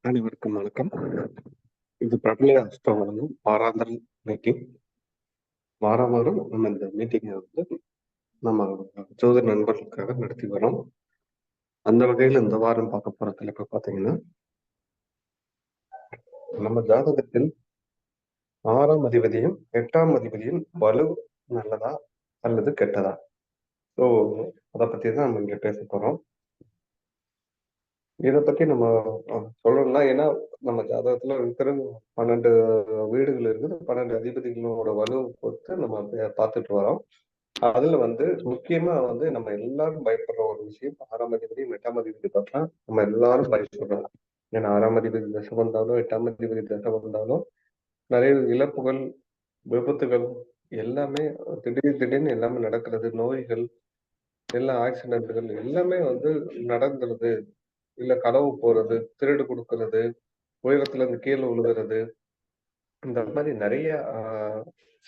அனைவருக்கும் வணக்கம். இது பிரபல அஸ்ட்ரோ வழங்கும் வாராந்திர மீட்டிங். வாரம் நம்ம இந்த மீட்டிங்கை நம்ம ஜோதிட நண்பர்களுக்காக நடத்தி வரோம். அந்த வகையில் இந்த வாரம் பார்க்க போற தலைப்பு பார்த்தீங்கன்னா, நம்ம ஜாதகத்தில் 6ஆம் அதிபதியும் 8ஆம் அதிபதியும் வலு நல்லதா அல்லது கெட்டதா? ஸோ அதை பத்தி தான் நம்ம இங்க பேச போறோம். இதை பத்தி நம்ம சொல்லணும்னா, ஏன்னா நம்ம ஜாதகத்துல இருக்கிற 12 வீடுகள் இருக்குது. 12 அதிபதிகளோட வலுவை பொறுத்து நம்ம பார்த்துட்டு வரோம். அதுல முக்கியமா நம்ம எல்லாரும் பயப்படுற ஒரு விஷயம் 6ஆம் அதிபதி 8ஆம் அதிபதி பார்த்தா நம்ம எல்லாரும் பயப்படுறோம். ஏன்னா 6ஆம் அதிபதி தசை வந்தாலும் 8ஆம் அதிபதி தசை வந்தாலும் நிறைய இழப்புகள், விபத்துகள் எல்லாமே திடீர்னு எல்லாமே நடக்கிறது. நோய்கள், எல்லா ஆக்சிடென்ட்கள் எல்லாமே நடந்துருது. இல்ல களவு போறது, திருடு கொடுக்கறது, உயரத்துல இருந்து கீழே விழுகிறது, இந்த மாதிரி நிறைய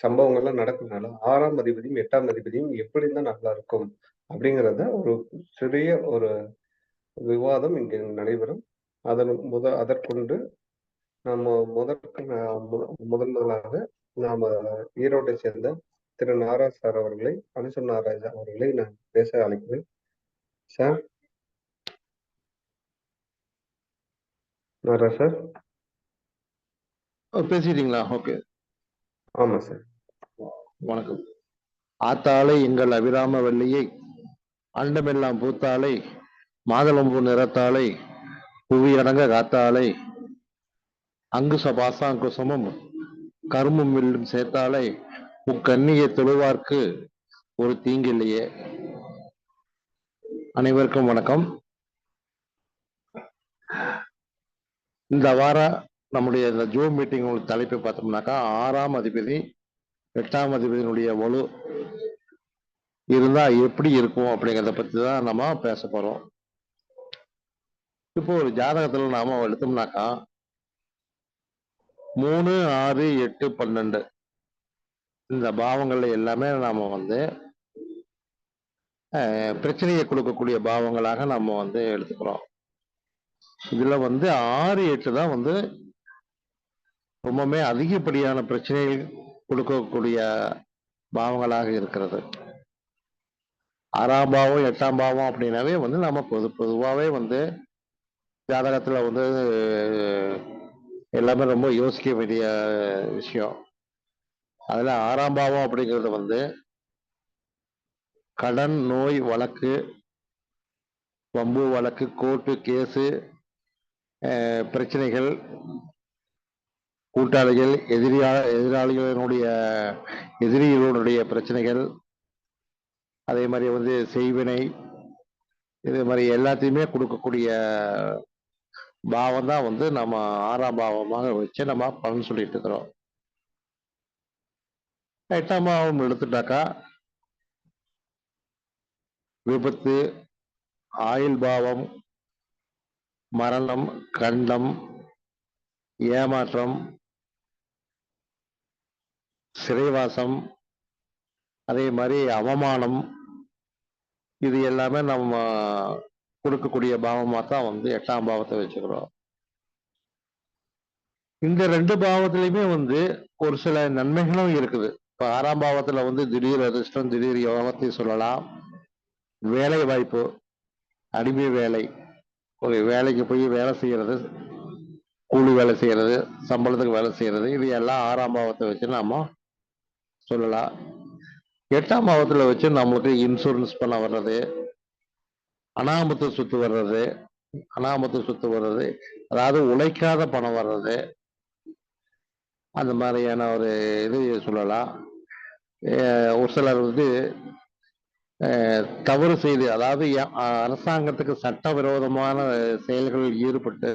சம்பவங்கள்லாம் நடக்கிறதுனால 6ஆம் அதிபதியும் 8ஆம் அதிபதியும் எப்படி இருந்தா நல்லா இருக்கும் அப்படிங்கிறத ஒரு சிறிய ஒரு விவாதம் இங்கு நடைபெறும். அதற்கொண்டு நம்ம முதலாக நாம ஈரோட்டை சேர்ந்த திரு நாராஜ் சார் அவர்களை, அனுசன் நாராஜ் அவர்களை நான் பேச அழைக்கிறேன். சார், நாராஜ் சார் பேசிட்டீங்களா? ஓகே, ஆமா சார். வணக்கம். ஆத்தாளை எங்கள் அபிராம வள்ளியை, அண்டமெல்லாம் பூத்தாளை, மாதளம்பூ நிறத்தாளை, புவி அடங்க காத்தாளை, அங்குச பாசாங்குசமும் கரும்பும் வில்லும் சேர்த்தாளை, முக்கண்ணியை தொழுவார்க்கு ஒரு தீங்கில்லையே. அனைவருக்கும் வணக்கம். இந்த வார நம்முடைய இந்த ஜூம் மீட்டிங் தலைப்பை பார்த்தோம்னாக்கா, 6ஆம் அதிபதி 8ஆம் அதிபதியினுடைய வலு இருந்தா எப்படி இருக்கும் அப்படிங்கிறத பத்தி தான் நம்ம பேச போறோம். இப்போ ஒரு ஜாதகத்துல நாம எடுத்தோம்னாக்கா 3, 6, 8, 12 இந்த பாவங்கள்ல எல்லாமே நாம பிரச்சனையை கொடுக்கக்கூடிய பாவங்களாக நம்ம எடுத்துக்கிறோம். இதுல 6, 8 தான் ரொம்பவுமே அதிகப்படியான பிரச்சனைகள் கொடுக்கக்கூடிய பாவங்களாக இருக்கிறது. 6ஆம் பாவம் 8ஆம் பாவம் அப்படின்னாவே நம்ம பொதுவாகவே ஜாதகத்துல எல்லாமே ரொம்ப யோசிக்க வேண்டிய விஷயம். அதுல 6ஆம் பாவம் அப்படிங்கிறது கடன், நோய், வழக்கு, வம்பு வழக்கு, கோர்ட்டு கேஸு, பிரச்சனைகள், கூட்டாளிகள், எதிரிகளுடைய பிரச்சனைகள், அதே மாதிரி செய்வினை, இது மாதிரி எல்லாத்தையுமே கொடுக்கக்கூடிய பாவம் தான் நம்ம 6ஆம் பாவமாக வச்சு நம்ம பலன் சொல்லிட்டு இருக்கிறோம். 8ஆம் பாவம் எடுத்துட்டாக்கா விபத்து, ஆயுள் பாவம், மரணம், கண்டம், ஏமாற்றம், சிறைவாசம், அதே மாதிரி அவமானம், இது எல்லாமே நம்ம கொடுக்கக்கூடிய பாவமா தான் 8ஆம் பாவத்தை வச்சுக்கிறோம். இந்த 2 பாவத்திலையுமே ஒரு சில நன்மைகளும் இருக்குது. இப்ப 6ஆம் பாவத்துல திடீர் அதிர்ஷ்டம், திடீர் யோகத்தை சொல்லலாம். வேலை வாய்ப்பு, அடிமை வேலை, ஒரு வேலைக்கு போய் வேலை செய்யறது, கூலி வேலை செய்யறது, சம்பளத்துக்கு வேலை செய்யறது, இது எல்லாம் 6ஆம் பாவத்தை வச்சு நாம சொல்லலாம். 8ஆம் பாவத்துல வச்சு நம்மளுக்கு இன்சூரன்ஸ் பண்ண வர்றது, அனாமத்து சொத்து வர்றது, அதாவது உழைக்காத பணம் வர்றது, அந்த மாதிரியான ஒரு இது சொல்லலாம். ஒரு சிலர் தவறு செய்து, அதாவது அரசாங்கத்துக்கு சட்டவிரோதமான செயல்களில் ஈடுபட்டு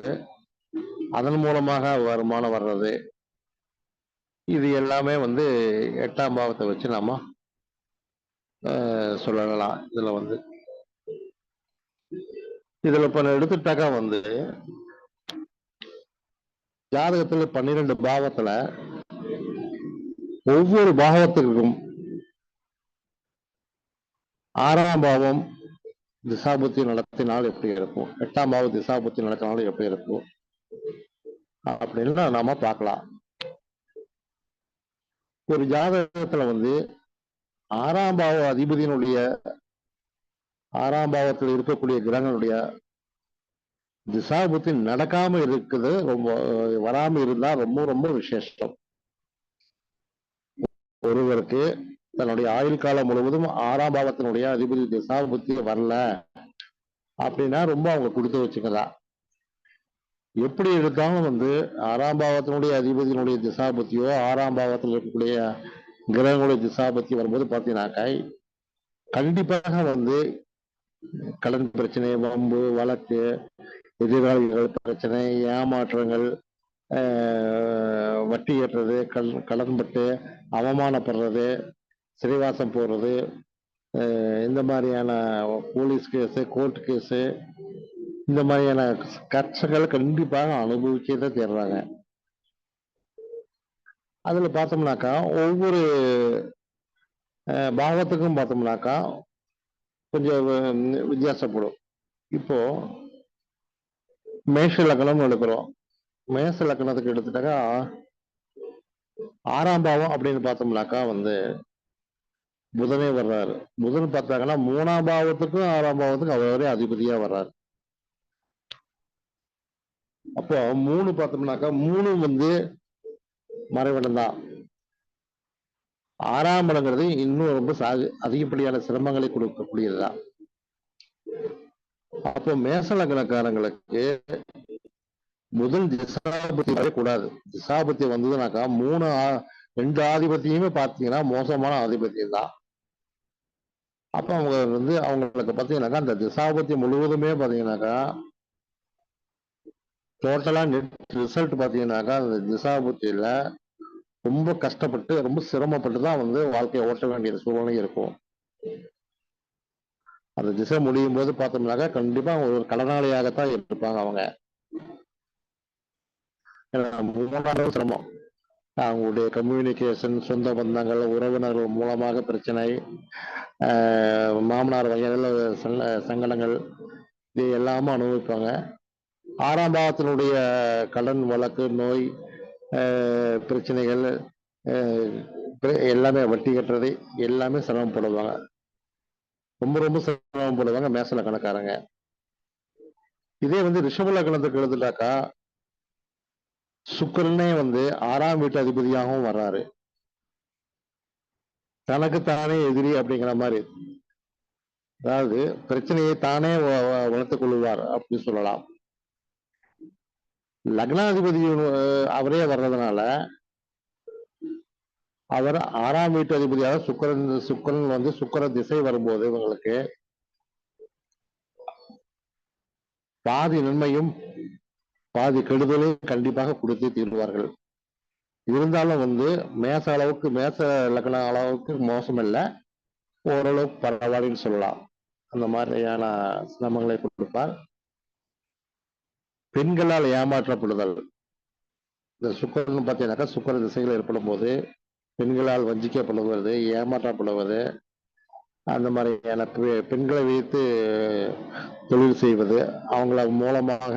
அதன் மூலமாக வருமானம் வர்றது, இது எல்லாமே 8ஆம் பாவத்தை வச்சு நாம சொல்லலாம். இதுல இப்ப எடுத்துட்டாக்கா ஜாதகத்துல 12 பாவத்துல ஒவ்வொரு பாவத்துக்கும் 6ஆம் பாவம் திசாபுத்தி நடத்தினால் எப்படி இருக்கும், 8ஆம் பாவம் திசாபுத்தி நடத்தினாலும் எப்படி இருக்கும், அப்படின்னு நாம பார்க்கலாம். ஒரு ஜாதகத்துல வந்து ஆறாம் பாவ அதிபதியினுடைய ஆறாம் பாவத்தில் இருக்கக்கூடிய கிரகங்களுடைய திசாபுத்தி நடக்காம இருக்குது, ரொம்ப வராம இருந்தா ரொம்ப ரொம்ப விசேஷம். ஒருவருக்கு தன்னுடைய ஆயுள் காலம் முழுவதும் ஆறாம் பாவத்தினுடைய அதிபதி திசாபுத்தி வரல அப்படின்னா ரொம்ப அவங்க கொடுத்து வச்சுக்கலாம். எப்படி எடுத்தாலும் வந்து ஆறாம் பாவத்தினுடைய அதிபதியினுடைய திசாபுத்தியோ ஆறாம் பாவத்தில் இருக்கக்கூடிய கிரகங்களுடைய திசாபத்தி வரும்போது பார்த்தீங்கன்னாக்கா கண்டிப்பாக வந்து கடன் பிரச்சனை, வம்பு வழக்கு, எதிராளிகள் பிரச்சனை, ஏமாற்றங்கள், வட்டி ஏற்றுறது, கடன்பட்டு அவமானப்படுறது, சிறைவாசம் போடுறது, இந்த மாதிரியான போலீஸ் கேஸு, கோர்ட் கேஸு, இந்த மாதிரியான கஷ்டங்கள் கண்டிப்பாக அனுபவிச்சே தேர்றாங்க. அதுல பார்த்தோம்னாக்கா ஒவ்வொரு பாவத்துக்கும் பார்த்தோம்னாக்கா கொஞ்சம் வித்தியாசப்படும். இப்போ மேஷ லக்னம் எடுக்கிறோம். மேஷ லக்னத்துக்கு எடுத்துட்டாக்கா ஆறாம் பாவம் அப்படின்னு பார்த்தோம்னாக்கா வந்து புதனே வர்றாரு. புதன் பார்த்தாங்கன்னா 3ஆம் பாவத்துக்கும் 6ஆம் பாவத்துக்கும் அவரே அதிபதியா வர்றாரு. அப்போ 3 பார்த்தோம்னாக்கா 3 வந்து மறைவிடம் தான். 6ஆம் இடங்கிறது இன்னும் ரொம்ப அதிகப்படியான சிரமங்களை கொடுக்கக்கூடியதுதான். அப்போ மேச லக்னக்காரங்களுக்கு முதல் திசாபத்தி வரக்கூடாது. திசாபத்தி வந்ததுனாக்கா 2 ஆதிபத்தியமே பார்த்தீங்கன்னா மோசமான ஆதிபத்தியம் தான். அப்ப அவங்க வந்து அவங்களுக்கு பார்த்தீங்கன்னாக்கா அந்த திசாபத்தி முழுவதுமே பார்த்தீங்கன்னாக்கா டோட்டலா நெட் ரிசல்ட் பார்த்தீங்கன்னாக்கா அந்த திசாபத்தியில ரொம்ப கஷ்டப்பட்டு ரொம்ப சிரமப்பட்டு தான் வந்து வாழ்க்கையை ஓட்ட வேண்டிய சூழ்நிலை இருக்கும். அந்த திசை முடியும் போது பார்த்தோம்னாக்கா கண்டிப்பா ஒரு கடனாளியாகத்தான் இருப்பாங்க அவங்க. 3ஆவது சிரமம் அவங்களுடைய கம்யூனிகேஷன், சொந்த பந்தங்கள், உறவினர்கள் மூலமாக பிரச்சனை, மாமனார் வகையில் சங்கடங்கள், இது எல்லாமே அனுபவிப்பாங்க. 6ஆம் பாவத்தினுடைய கடன் வழக்கு, நோய், பிரச்சனைகள், எல்லாமே வட்டி கட்டுறது எல்லாமே சிரமப்படுவாங்க. ரொம்ப ரொம்ப சிரமப்படுவாங்க மேச லக்னக்காரங்க. இதே வந்து ரிஷப லக்னத்துக்கு எழுதுட்டாக்கா சுக்கிரனே வந்து 6ஆம் வீட்டு அதிபதியாகவும் வர்றாரு. தனக்குத்தானே எதிரி அப்படிங்கிற மாதிரி, அதாவது பிரச்சனையை தானே வளர்த்துக் கொள்வார் அப்படின்னு சொல்லலாம். லக்னாதிபதி அவரே வர்றதுனால அவர் 6ஆம் வீட்டு அதிபதியாக சுக்கிரன் வந்து சுக்கிர திசை வரும்போது இவங்களுக்கு பாதி நன்மையும் பாதி கெடுதலும் கண்டிப்பாக கொடுத்து தீர்வார்கள். இருந்தாலும் வந்து மேச லக்ன அளவுக்கு மோசம் இல்லை, ஓரளவுக்கு பரவாயில்லைன்னு சொல்லலாம். அந்த மாதிரியான சிரமங்களை கொடுப்பார். பெண்களால் ஏமாற்றப்படுதல், இந்த சுக்கரன் பார்த்தீங்கன்னாக்கா சுக்கர திசைகள் ஏற்படும் போது பெண்களால் வஞ்சிக்கப்படுவது, ஏமாற்றப்படுவது, அந்த மாதிரியான பெண்களை வைத்து தொழில் செய்வது, அவங்கள மூலமாக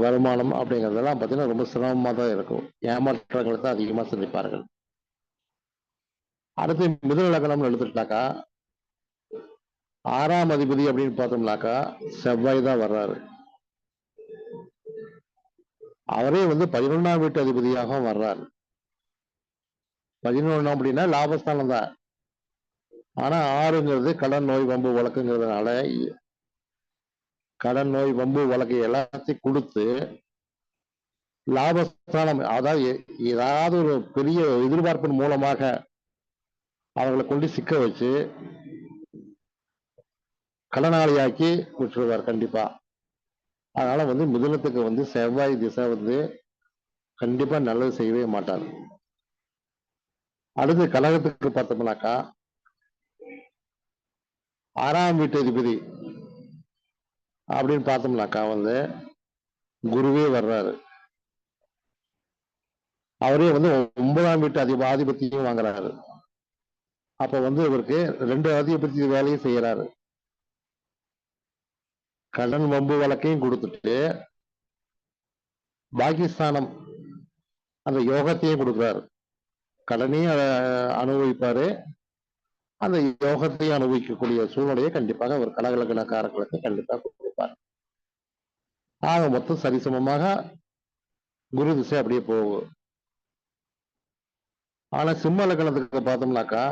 வருமானம் அப்படிங்கிறதெல்லாம் பார்த்தீங்கன்னா ரொம்ப சிரமமாக தான் இருக்கும். ஏமாற்றங்களை தான் அதிகமாக சந்திப்பார்கள். அடுத்து மிதுன லக்னம்னு எடுத்துட்டாக்கா 6ஆம் அதிபதி அப்படின்னு பார்த்தோம்னாக்கா செவ்வாய் தான் வர்றாரு. அவரே வந்து 11ஆம் வீட்டு அதிபதியாக வர்றாரு. 11 அப்படின்னா லாபஸ்தானம் தான். ஆனா 6ங்கிறது கடன், நோய், வம்பு வழக்குங்கிறதுனால கடன், நோய், வம்பு வழக்கு எல்லாத்தையும் கொடுத்து லாபஸ்தானம், அதாவது ஏதாவது ஒரு பெரிய எதிர்பார்ப்பின் மூலமாக அவங்களை கொண்டு சிக்க வச்சு கடனாளியாக்கி விட்டுருவார் கண்டிப்பா. அதனால வந்து மிதுனத்துக்கு வந்து செவ்வாய் திசை வந்து கண்டிப்பா நல்லது செய்யவே மாட்டார். அடுத்து கழகத்துக்கு பார்த்தோம்னாக்கா 6ஆம் வீட்டு அதிபதி அப்படின்னு பார்த்தோம்னாக்கா வந்து குருவே வர்றாரு. அவரே வந்து 9ஆம் வீட்டு ஆதிபத்தியம் வாங்குறாரு. அப்ப வந்து இவருக்கு 2 அதிபத்திய வேலையும் செய்யறாரு. கடன் வம்பு வழக்கையும் கொடுத்துட்டு பாகிஸ்தானம் அந்த யோகத்தையும் கொடுக்குறாரு. கடனையும் அனுபவிப்பாரு, அந்த யோகத்தையும் அனுபவிக்கக்கூடிய சூழ்நிலையை கண்டிப்பாக ஒரு கடகலக்கணக்காரர்களுக்கு கண்டிப்பாக கொடுப்பார். ஆக மொத்தம் சரிசமமாக குரு திசை அப்படியே போகும். ஆனா சிம்ம லக்னத்துக்கு பார்த்தோம்னாக்கா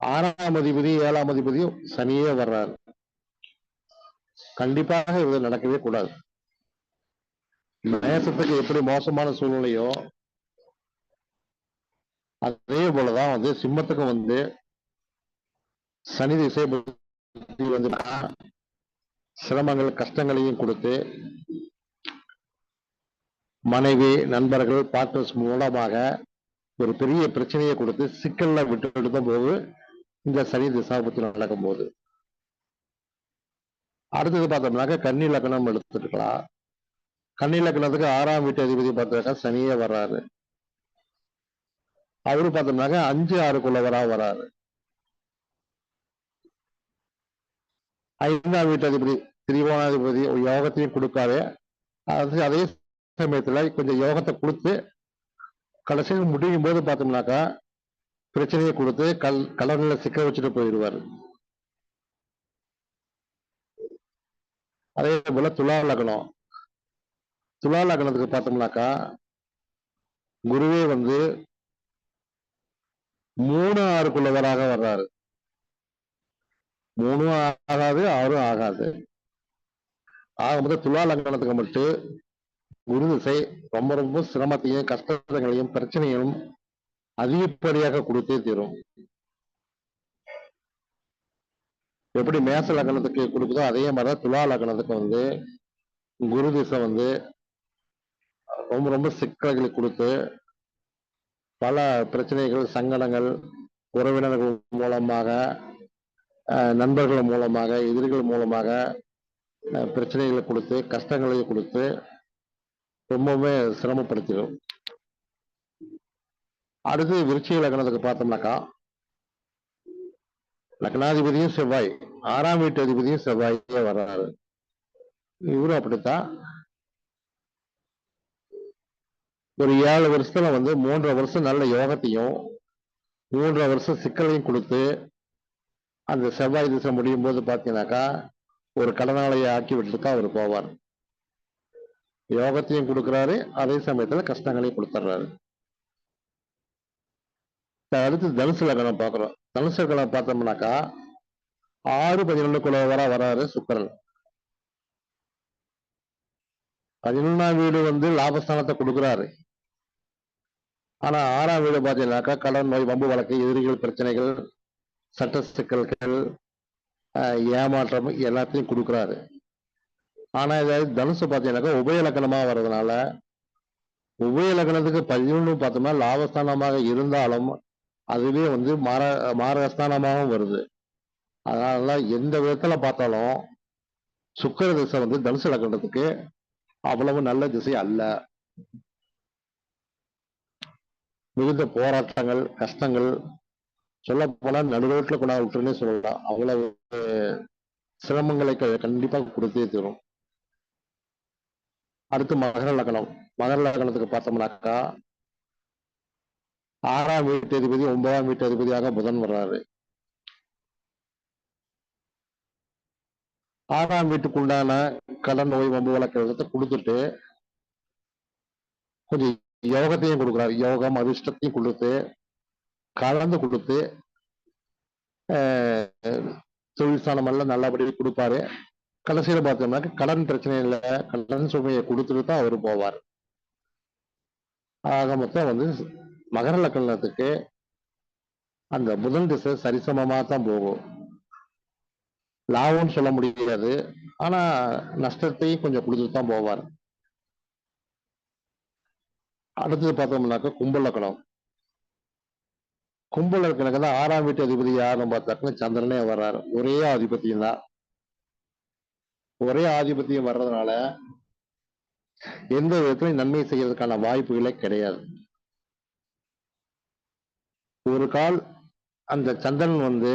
6ஆம் அதிபதி 7ஆம் அதிபதியும் சனியே வர்றாரு. கண்டிப்பாக இது நடக்கவே கூடாது. மேசத்துக்கு எப்படி மோசமான சூழ்நிலையோ அதே போலதான் வந்து சிம்மத்துக்கு வந்து சனி திசை வந்து சிரமங்கள் கஷ்டங்களையும் கொடுத்து மனைவி நண்பர்கள் பார்ட்னர்ஸ் மூலமாக ஒரு பெரிய பிரச்சனையை கொடுத்து சிக்கல்ல விட்டு எடுத்த போது இந்த சனி திசாபுத்தி நடக்கும் போது. அடுத்தது பார்த்தோம்னாக்க கன்னி லக்னம் எடுத்துக்கலாம். கன்னி லக்னத்துக்கு 6ஆம் வீட்டு அதிபதி பார்த்தாக்கா சனியே வர்றாரு. அவரு பார்த்தோம்னாக்க 5, 6க்குள்ளவரா வராரு. 5ஆம் வீட்டு அதிபதி திரிகோணாதிபதி யோகத்தையும் கொடுக்காரு. அதே சமயத்துல கொஞ்சம் யோகத்தை கொடுத்து கடைசியில் முடியும் போது பார்த்தோம்னாக்கா பிரச்சனையை கொடுத்து கலர்ல சிக்க வச்சுட்டு போயிடுவாரு. அதே போல துலா லக்னம். துலா லக்னத்துக்கு பார்த்தோம்னாக்கா குருவே வந்து 3, 6க்குள்ளவராக வர்றாரு. 3 ஆகாது 6 ஆகாது. ஆக மொத்தம் துலா லக்னத்துக்கு மட்டும் குரு திசை ரொம்ப ரொம்ப சிரமத்தையும் கஷ்டங்களையும் பிரச்சனைகளும் அதிகப்படியாக கொடுத்தே தீரும். எப்படி மேச லக்னத்துக்கு கொடுக்குதோ அதே மாதிரிதான் துலா லக்னத்துக்கு வந்து குரு திசை வந்து ரொம்ப ரொம்ப சிக்கல்களை கொடுத்து பல பிரச்சனைகள் சங்கடங்கள் உறவினர்கள் மூலமாக நண்பர்கள் மூலமாக எதிரிகள் மூலமாக பிரச்சனைகளை கொடுத்து கஷ்டங்களை கொடுத்து ரொம்பவே சிரமப்படுத்திடும். அடுத்து விருச்சிக லக்னத்துக்கு பார்த்தோம்னாக்கா லக்னாதிபதியும் செவ்வாய் 6ஆம் வீட்டு அதிபதியும் செவ்வாயே வர்றாரு. இவரும் அப்படித்தான் ஒரு 7 வருஷத்துல வந்து 3.5 வருஷம் நல்ல யோகத்தையும் 3.5 வருஷம் சிக்கலையும் கொடுத்து அந்த செவ்வாய் திசை முடியும் போது பார்த்தீங்கன்னாக்கா ஒரு கடனாளையை ஆக்கி விட்டுட்டு அவர் போவார். யோகத்தையும் கொடுக்குறாரு, அதே சமயத்துல கஷ்டங்களையும் கொடுத்துட்றாரு. அடுத்து தனுசு லக்னம் பார்க்குறோம். தனுசு லக்னம் பார்த்தோம்னாக்கா 6, 11க்குள்ளவரா வராரு சுக்கிரன். 11ஆம் வீடு வந்து லாபஸ்தானத்தை கொடுக்குறாரு. ஆனா 6ஆம் வீடு பார்த்தீங்கன்னாக்கா கடன் நோய் வம்பு வழக்கு எதிரிகள் பிரச்சனைகள் சட்ட சிக்கல்கள் ஏமாற்றம் எல்லாத்தையும் கொடுக்குறாரு. ஆனா இதாவது தனுசு பார்த்தீங்கன்னாக்கா உபய லக்னமா வர்றதுனால உபய லக்னத்துக்கு 11 பார்த்தோம்னா லாபஸ்தானமாக இருந்தாலும் அதுவே வந்து மாரஸ்தானமாகவும் வருது. அதனால எந்த விதத்துல பார்த்தாலும் சுக்கிர திசை வந்து தனுசு லக்னத்துக்கு அவ்வளவு நல்ல திசை அல்ல. மிகுந்த போராட்டங்கள் கஷ்டங்கள் சொல்ல போனா நடுரோட்டில் கொண்டா விட்டுருன்னே சொல்லலாம். அவ்வளவு சிரமங்களை கண்டிப்பாக கொடுத்தே தரும். அடுத்து மகர லக்னம். மகர லக்னத்துக்கு பார்த்தோம்னாக்கா 6ஆம் வீட்டு அதிபதி 9ஆம் வீட்டு அதிபதியாக புதன் வர்றாரு. 6ஆம் வீட்டுக்கு உண்டான கடன் நோய் வம்பு வழக்கத்தை கொடுத்துட்டு கொஞ்சம் யோகத்தையும் கொடுக்குறாரு. யோகம் அதிர்ஷ்டத்தையும் கொடுத்து கலந்து கொடுத்து தொழில் ஸ்தானம் எல்லாம் நல்லபடியாக கொடுப்பாரு. கடைசியில பார்த்தோம்னாக்க கடன் பிரச்சனை இல்லை, கடன் சுமையை கொடுத்துட்டு தான் அவரு போவார். ஆக மொத்தம் வந்து மகர லக்னத்துக்கு அந்த புதன் திசை சரிசமமா தான் போகும். லாபம்னு சொல்ல முடியாது, ஆனா நஷ்டத்தையும் கொஞ்சம் கொடுத்துட்டு தான் போவார். அடுத்தது பார்த்தோம்னாக்க கும்ப லக்னம். கும்ப லக்னத்துக்கு தான் 6ஆம் வீட்டு அதிபதி யாருன்னு பார்த்தாக்க சந்திரனே வர்றாரு. ஒரே ஆதிபத்தியம் தான். ஒரே ஆதிபத்தியம் வர்றதுனால எந்த விதத்திலையும் நன்மை செய்யறதுக்கான வாய்ப்புகளே கிடையாது. ஒரு கால் அந்த சந்திரன் வந்து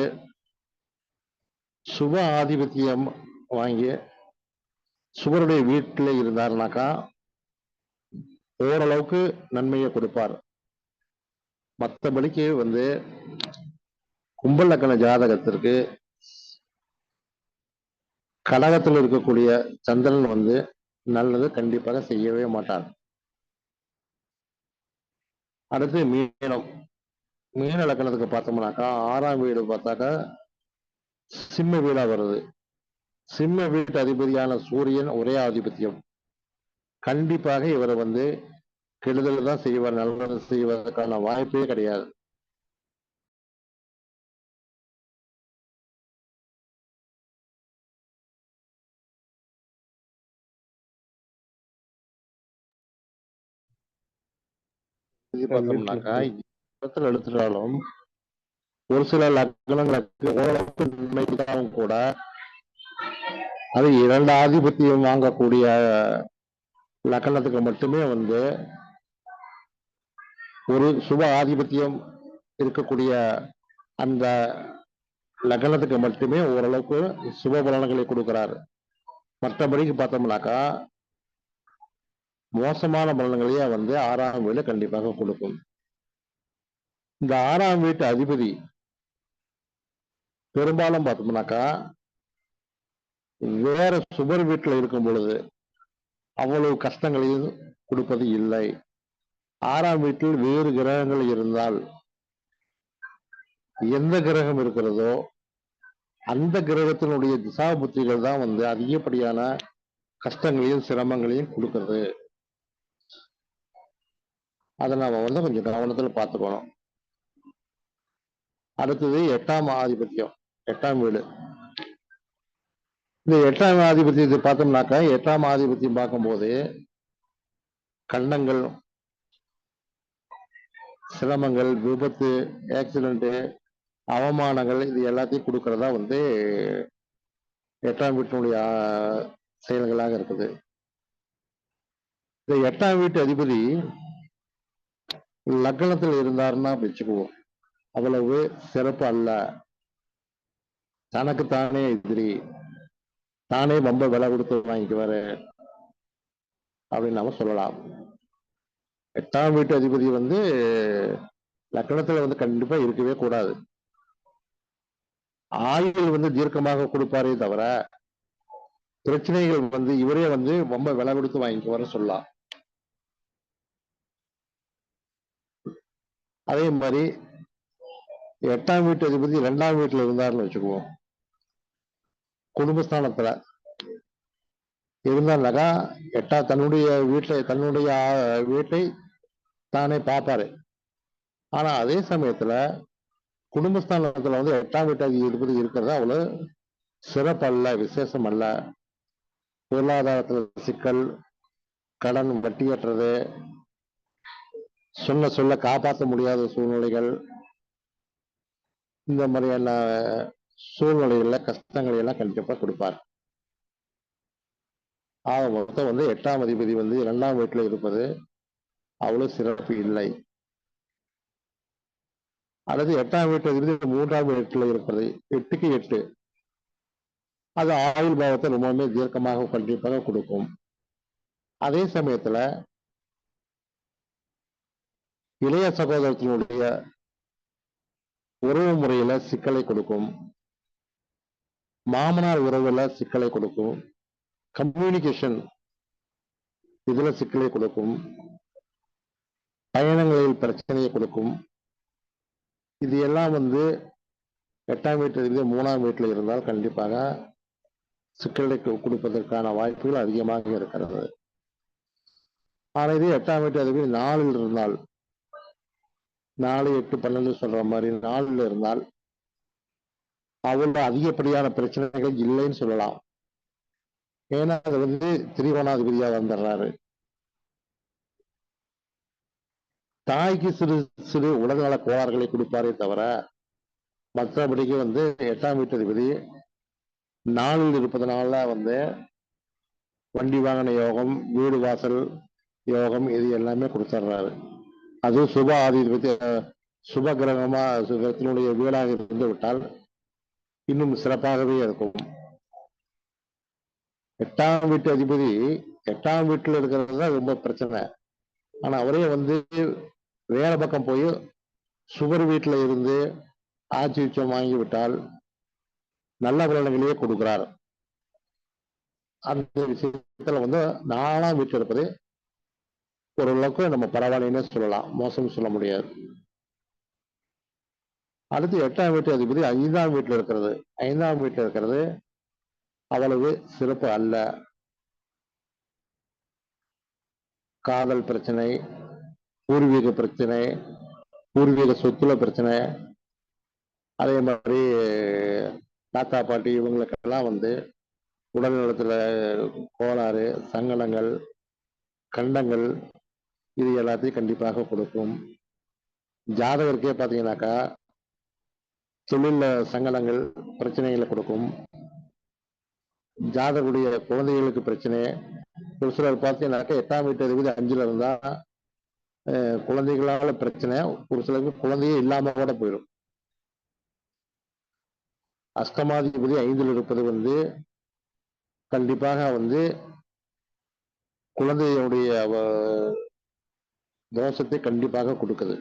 சுப ஆதிபத்தியம் வாங்கி சுவருடைய வீட்டில் இருந்தாருனாக்கா ஓரளவுக்கு நன்மையை கொடுப்பார். மற்றபடிக்கு கும்பல் லக்கண ஜாதகத்திற்கு கடகத்தில் இருக்கக்கூடிய சந்திரன் நல்லது கண்டிப்பாக செய்யவே மாட்டார். அடுத்து மீனம். மீன லக்கணத்துக்கு பார்த்தோம்னாக்கா 6ஆம் வீடு பார்த்தாக்கா சிம்ம வீடா வருது. சிம்ம வீட்டு அதிபதியான சூரியன் ஒரே ஆதிபத்தியம். கண்டிப்பாக இவரை கெடுதல் தான் செய்வார், நல்லது செய்வதற்கான வாய்ப்பே கிடையாது. பார்த்தோம்னாக்கா இடத்துல எடுத்துட்டாலும் ஒரு சில லக்னங்களுக்கு ஓரளவுக்கு நன்மைதான் கூட அது 2 ஆதிபத்தியம் வாங்கக்கூடிய லக்னத்துக்கு மட்டுமே ஒரு சுப ஆதிபத்தியம் இருக்கக்கூடிய அந்த லக்னத்துக்கு மட்டுமே ஓரளவுக்கு சுப பலன்களை கொடுக்கிறாரு. மற்றபடிக்கு பார்த்தோம்னாக்கா மோசமான பலன்களையே 6ஆம் வீடு கண்டிப்பாக கொடுக்கும். இந்த 6ஆம் வீட்டு அதிபதி பெரும்பாலும் பார்த்தோம்னாக்கா வேற சுபர் வீட்டில் இருக்கும் பொழுது அவ்வளவு கஷ்டங்களையும் கொடுப்பது இல்லை. 6ஆம் வீட்டில் வேறு கிரகங்கள் இருந்தால் எந்த கிரகம் இருக்கிறதோ அந்த கிரகத்தினுடைய திசா புத்திகள் தான் அதிகப்படியான கஷ்டங்களையும் சிரமங்களையும் கொடுக்கிறது. அதை நாம கொஞ்சம் கவனத்தில் பார்த்துக்கணும். அடுத்தது 8ஆம் ஆதிபத்தியம், 8ஆம் வீடு. இந்த 8ஆம் ஆதிபத்தியத்தை பார்த்தோம்னாக்கா 8ஆம் ஆதிபத்தியம் பார்க்கும்போது கண்டங்கள், சிரமங்கள், விபத்து, ஆக்சிடென்ட், அவமானங்கள் இது எல்லாத்தையும் கொடுக்கறதா 8ஆம் வீட்டினுடைய செயல்களாக இருக்குது. இந்த 8ஆம் வீட்டு அதிபதி லக்னத்தில் இருந்தாருன்னா வச்சுக்குவோம், அவ்வளவு சிறப்பு அல்ல. தனக்கு தானே எதிரி, தானே ரொம்ப விலை கொடுத்து வாங்கிக்குவாரு அப்படின்னு நாம சொல்லலாம். 8ஆம் வீட்டு அதிபதி லக்னத்துல கண்டிப்பா இருக்கவே கூடாது. ஆயுள் தீர்க்கமாக கொடுப்பாரே தவிர பிரச்சனைகள் இவரே ரொம்ப விலை கொடுத்து வாங்கிக்குவாரு சொல்லலாம். அதே மாதிரி 8ஆம் வீட்டு அதிபதி 2ஆம் வீட்டுல இருந்தாருன்னு வச்சுக்குவோம், குடும்பஸ்தானத்துல இருந்தாருனாக்கா தன்னுடைய வீட்டை தானே பார்ப்பாரு. ஆனா அதே சமயத்துல குடும்பஸ்தானத்துல 8ஆம் வீட்டு அதிபதி இருக்கிறது அவ்வளவு சிறப்பல்ல, விசேஷம் அல்ல. பொருளாதாரத்துல சிக்கல், கடன் வட்டியற்றது, சொல்ல காப்பாற்ற முடியாத சூழ்நிலைகள், இந்த மாதிரியான சூழ்நிலைகள்ல கஷ்டங்களை எல்லாம் கண்டிப்பா கொடுப்பார். ஆக மொத்தம் 8ஆம் அதிபதி 2ஆம் வீட்டுல இருப்பது அவ்வளவு சிறப்பு இல்லை. அல்லது 8ஆம் வீட்டுல இருந்து 3ஆம் வீட்டுல இருப்பது 8க்கு 8 அது ஆயுள் பாவத்தை ரொம்பவுமே தீர்க்கமாக கண்டிப்பாக கொடுக்கும். அதே சமயத்துல இளைய சகோதரத்தினுடைய உறவு முறையில சிக்கலை கொடுக்கும், மாமனார் உறவுல சிக்கலை கொடுக்கும், கம்யூனிகேஷன் இதுல சிக்கலை கொடுக்கும், பயணங்களில் பிரச்சனையை கொடுக்கும். இது எல்லாம் 8ஆம் வீட்டில் இருந்து 3ஆம் வீட்டில் இருந்தால் கண்டிப்பாக சிக்கலை கொடுப்பதற்கான வாய்ப்புகள் அதிகமாக இருக்கிறது. ஆனால் இது 8ஆம் வீட்டு அதிபதி 4ல் இருந்தால், 4, 8, 12 சொல்ற மாதிரி 4ல் இருந்தால் அவ்வளவு அதிகப்படியான பிரச்சனைகள் இல்லைன்னு சொல்லலாம். ஏன்னா அது திரிகோணாதிபதியா வந்துடுறாரு. தாய்க்கு சிறு சிறு உடல்நல கோளாறுகளை கொடுப்பாரே தவிர மற்றபடிக்கு 8ஆம் வீட்டு அதிபதி 4ல் இருப்பதனால வண்டி வாகன யோகம், வீடு வாசல் யோகம் இது எல்லாமே கொடுத்துட்றாரு. அது சுப ஆதிபத்திய சுப கிரகமா கிரகத்தினுடைய வீடாக இருந்து விட்டால் இன்னும் சிறப்பாகவே இருக்கும். 8ஆம் வீட்டு அதிபதி 8ஆம் வீட்டில் இருக்கிறது தான் ரொம்ப பிரச்சனை. ஆனா அவரே வந்து வேற பக்கம் போய் சுவர் வீட்டுல இருந்து ஆட்சி உச்சம் வாங்கி விட்டால் நல்ல பலன்களையே கொடுக்கிறார். அந்த விஷயத்துல வந்து 4ஆம் வீட்டில் இருப்பது ஓரளவுக்கு நம்ம பரவாயில்லைன்னு சொல்லலாம், மோசம் சொல்ல முடியாது. அடுத்து 8ஆம் வீட்டு அதிபதி 5ஆம் வீட்டில் இருக்கிறது. 5ஆம் வீட்டில் இருக்கிறது அவ்வளவு சிறப்பு அல்ல. காதல் பிரச்சனை, பூர்வீக பிரச்சனை, பூர்வீக சொத்துல பிரச்சனை, அதே மாதிரி தாத்தா பாட்டி இவங்களுக்கெல்லாம் வந்து உடல் நலத்துல கோளாறு, சங்கடங்கள், கண்டங்கள், இது எல்லாத்தையும் கண்டிப்பாக கொடுக்கும். ஜாதகருக்கே பார்த்தீங்கன்னாக்கா தொழில சங்கடங்கள், பிரச்சனைகளை கொடுக்கும். ஜாதகருடைய குழந்தைகளுக்கு பிரச்சனை. ஒரு சிலர் பார்த்தீங்கன்னாக்கா 8ஆம் வீட்டு அதிபதி 5ல இருந்தா குழந்தைகளால பிரச்சனை, ஒரு சிலருக்கு குழந்தையே இல்லாம கூட போயிடும். அஷ்டமாதிபதி 5ல் இருப்பது வந்து கண்டிப்பாக வந்து குழந்தையுடைய தோஷத்தை கண்டிப்பாக கொடுக்குது.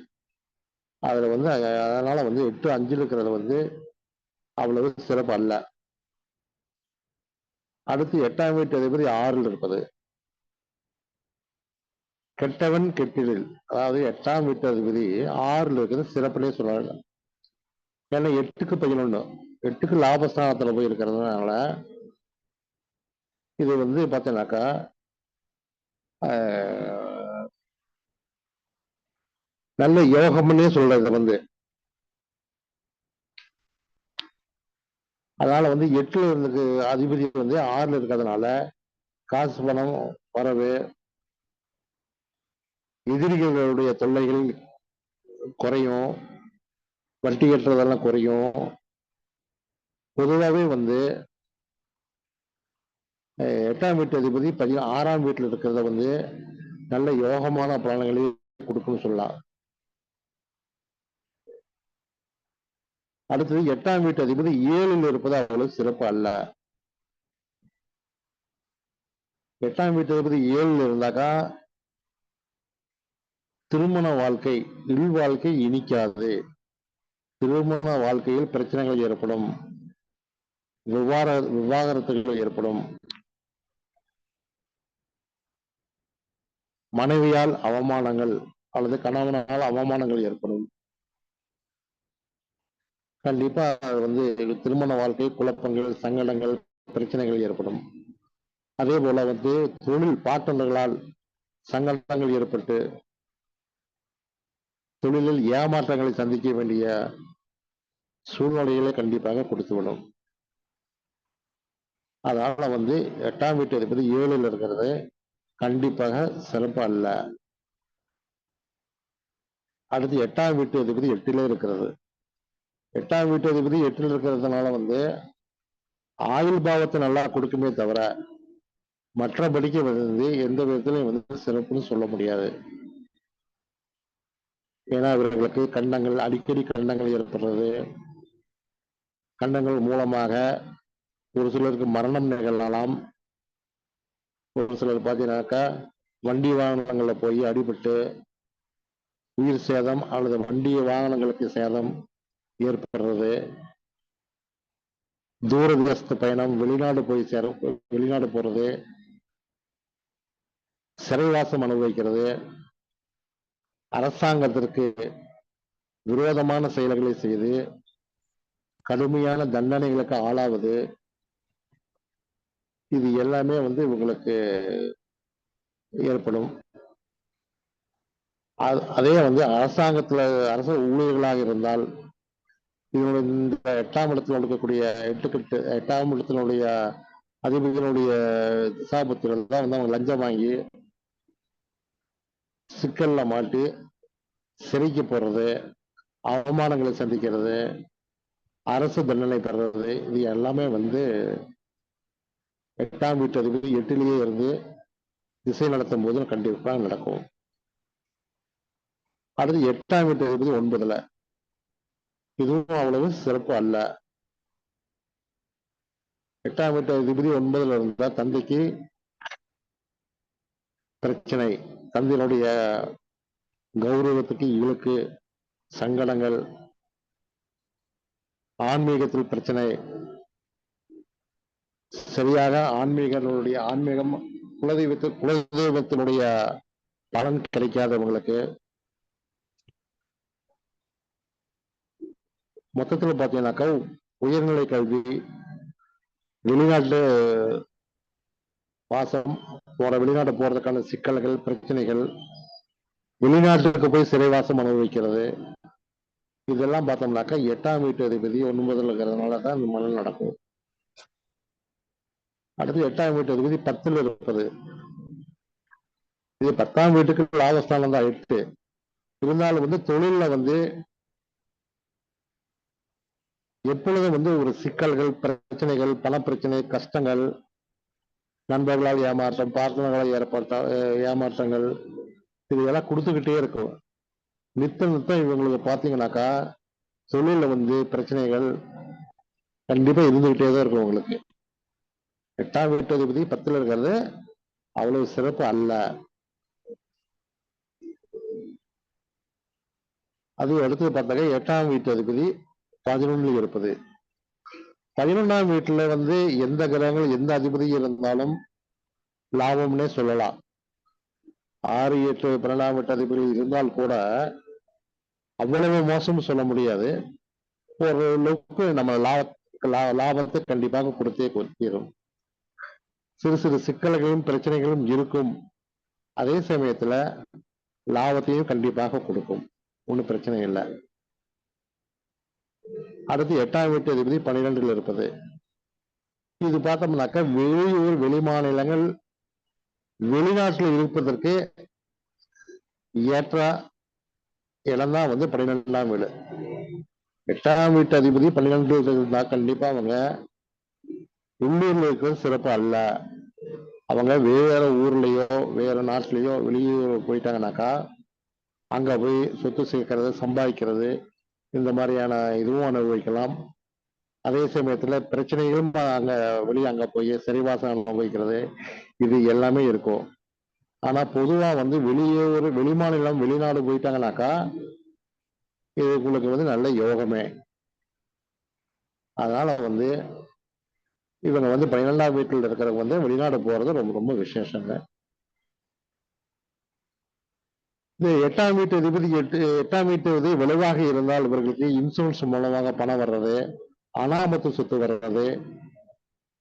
அதுல வந்து அதனால வந்து 8-5 இருக்கிறது வந்து அவ்வளவு சிறப்பு அல்ல. அடுத்து 8ஆம் வீட்டு அதிபதி 6ல் இருப்பது கெட்டவன் கெட்டிடில். அதாவது 8ஆம் வீட்டு அதிபதி 6ல் இருக்கிறது சிறப்புனே சொல்றாங்க. ஏன்னா 8க்கு 11, 8க்கு லாபஸ்தானத்துல போய் இருக்கிறதுனால இது வந்து பார்த்தீங்கன்னாக்கா நல்ல யோகம்னே சொல்றது வந்து. அதனால வந்து 8ல இருந்து அதிபதி வந்து 6ல இருக்கிறதுனால காசு பணம் வரவு, எதிரிகளுடைய தொல்லைகள் குறையும், வட்டி கட்டுறதெல்லாம் குறையும். பொதுவாகவே வந்து 8ஆம் வீட்டு அதிபதி 6ஆம் வீட்டில் இருக்கிறத வந்து நல்ல யோகமான பலன்களை கொடுக்கும்னு சொல்லலாம். அடுத்தது 8ஆம் வீட்டு அதிபதி 7ல் இருப்பது அவ்வளவு சிறப்பு அல்ல. 8ஆம் வீட்டு அதிபதி 7ல் இருந்தாக்கா திருமண வாழ்க்கை, இல் வாழ்க்கை இனிக்காது. திருமண வாழ்க்கையில் பிரச்சனைகள் ஏற்படும், விவாகரத்துகள் ஏற்படும், மனைவியால் அவமானங்கள் அல்லது கணவனால் அவமானங்கள் ஏற்படும். கண்டிப்பா வந்து திருமண வாழ்க்கை குழப்பங்கள், சங்கடங்கள், பிரச்சனைகள் ஏற்படும். அதே போல வந்து தொழில் பார்ட்னர்களால் சங்கடங்கள் ஏற்பட்டு தொழிலில் ஏமாற்றங்களை சந்திக்க வேண்டிய சூழ்நிலைகளை கண்டிப்பாக கொடுத்துவிடும். அதனால வந்து 8ஆம் வீட்டு அதிபதி 7ல் இருக்கிறது கண்டிப்பாக சிறப்பு அல்ல. அடுத்து 8ஆம் வீட்டு அதிபதி 8லே இருக்கிறது. 8ஆம் வீட்டு அதிபதி 8ல் இருக்கிறதுனால வந்து ஆயுள் பாவத்தை நல்லா கொடுக்குமே தவிர மற்றபடிக்கு வந்து எந்த விதத்திலையும் வந்து சிறப்புன்னு சொல்ல முடியாது. ஏன்னா இவர்களுக்கு கண்டங்கள், அடிக்கடி கண்டங்கள் ஏற்படுறது, கண்டங்கள் மூலமாக ஒரு சிலருக்கு மரணம் நிகழலாம். ஒரு சிலர் பார்த்தீங்கன்னாக்கா வண்டி வாகனங்கள்ல போய் அடிபட்டு உயிர் சேதம் அல்லது வண்டி வாகனங்களுக்கு சேதம் ஏற்படுறது, தூரதேச பயணம், வெளிநாடு போய் வெளிநாடு போறது, சிறைவாசம் அனுபவிக்கிறது, அரசாங்கத்திற்கு விரோதமான செயல்களை செய்து கடுமையான தண்டனைகளுக்கு ஆளாவது, இது எல்லாமே வந்து இவங்களுக்கு ஏற்படும். அதே வந்து அரசாங்கத்துல அரசு ஊழியர்களாக இருந்தால் இதனுடைய இந்த 8ஆம் இடத்துல இருக்கக்கூடிய 8ஆம் இடத்தினுடைய அதிபதிகளுடைய திசாபத்திகள் தான் வந்து அவங்க லஞ்சம் வாங்கி சிக்கல்ல மாட்டி சிறைக்கு போறது, அவமானங்களை சந்திக்கிறது, அரசு தண்டனை பெறுறது, இது எல்லாமே வந்து 8ஆம் வீட்டு அதிபதி 8லேயே இருந்து திசை நடத்தும் போது கண்டிப்பாக நடக்கும். அடுத்து 8ஆம் வீட்டு அதிபதி 9ல, இதுவும் அவ்வளவு சிறப்பு அல்ல. 8ஆம் வீட்டு அதிபதி 9ல இருந்தா தந்தைக்கு பிரச்சனை, தந்தையினுடைய கௌரவத்துக்கு இழுக்கு, சங்கடங்கள், ஆன்மீகத்தில் பிரச்சனை, சரியாக ஆன்மீகம் குலதெய்வத்தினுடைய பலன் கிடைக்காதவங்களுக்கு, மொத்தத்துல பாத்தீங்கன்னாக்கா உயர்நிலை கல்வி, வெளிநாட்டு வாசம், வெளிநாட்டு போறதுக்கான சிக்கல்கள், பிரச்சனைகள், வெளிநாட்டுக்கு போய் சிறைவாசம் அனுபவிக்கிறது, இதெல்லாம் பார்த்தோம்னாக்கா 8ஆம் வீட்டு அதிபதி 9ல் இருக்கிறதுனால தான் இந்த மனம் நடக்கும். அடுத்து 8ஆம் வீட்டு அதிபதி 10ல் இருப்பது, இது 10ஆம் வீட்டுக்கு லாபஸ்தானம் தான் 8. இருந்தாலும் தொழில்ல எப்பொழுதும் ஒரு சிக்கல்கள், பிரச்சனைகள், பணப்பிரச்சனை, கஷ்டங்கள், நண்பர்களால் ஏமாற்றம், பார்ட்னர்களால் ஏமாற்றங்கள், இதெல்லாம் கொடுத்துக்கிட்டே இருக்கும். நித்தம் இவங்களுக்கு பாத்தீங்கன்னாக்கா தொழில பிரச்சனைகள் கண்டிப்பா இருந்துகிட்டே தான் இருக்கும் உங்களுக்கு. 8ஆம் வீட்டு அதிபதி 10ல் இருக்கிறது அவ்வளவு சிறப்பு அல்ல. அது அடுத்து பார்த்தாக்க 8ஆம் வீட்டு அதிபதி 11ல் இருப்பது. 11ஆம் வீட்டுல எந்த கிரகங்கள் எந்த அதிபதி இருந்தாலும் லாபம்னே சொல்லலாம். 6, 8, 12ஆம் வீட்டு அதிபதி இருந்தால் கூட அவ்வளவு மோசம் சொல்ல முடியாது. ஒரு அளவுக்கு நம்ம லாபத்தை கண்டிப்பாக கொடுத்தே தீரும். சிறு சிறு சிக்கல்களும் பிரச்சனைகளும் இருக்கும். அதே சமயத்துல லாபத்தையும் கண்டிப்பாக கொடுக்கும். ஒன்றும் பிரச்சனை இல்லை. அடுத்து 8ஆம் வீட்டு அதிபதி 12ல் இருப்பது. இது பார்த்தோம்னாக்க வெளியூர், வெளி மாநிலங்கள், வெளிநாட்டில் இருப்பதற்கு ஏற்ற இடம் தான் 12ஆம் வீடு. 8ஆம் வீட்டு அதிபதி 12ல் இருந்தா கண்டிப்பா அவங்க உள்ளூர்ல இருக்கிறது சிறப்பு அல்ல. அவங்க வேற ஊர்லயோ வேற நாட்டிலேயோ வெளியூர் போயிட்டாங்கன்னாக்கா அங்க போய் சொத்து சேர்க்கறது, சம்பாதிக்கிறது, இந்த மாதிரியான இதுவும் அனுபவிக்கலாம். அதே சமயத்துல பிரச்சனைகளும் அங்க போய் சிறைவாசம் அனுபவிக்கிறது, இது எல்லாமே இருக்கும். ஆனா பொதுவா வெளியூர், வெளிமாநிலம், வெளிநாடு போயிட்டாங்கன்னாக்கா இது உங்களுக்கு நல்ல யோகமே. அதனால இவங்க 12ஆம் வீட்டில் இருக்கிறவங்க வெளிநாடு போறது ரொம்ப ரொம்ப விசேஷங்க. இந்த 8ஆம் வீட்டு அதிபதி 8ஆம் வீட்டு விளைவாக இருந்தால் இவர்களுக்கு இன்சூரன்ஸ் மூலமாக பணம் வர்றது, அனாமத்து சொத்து வர்றது.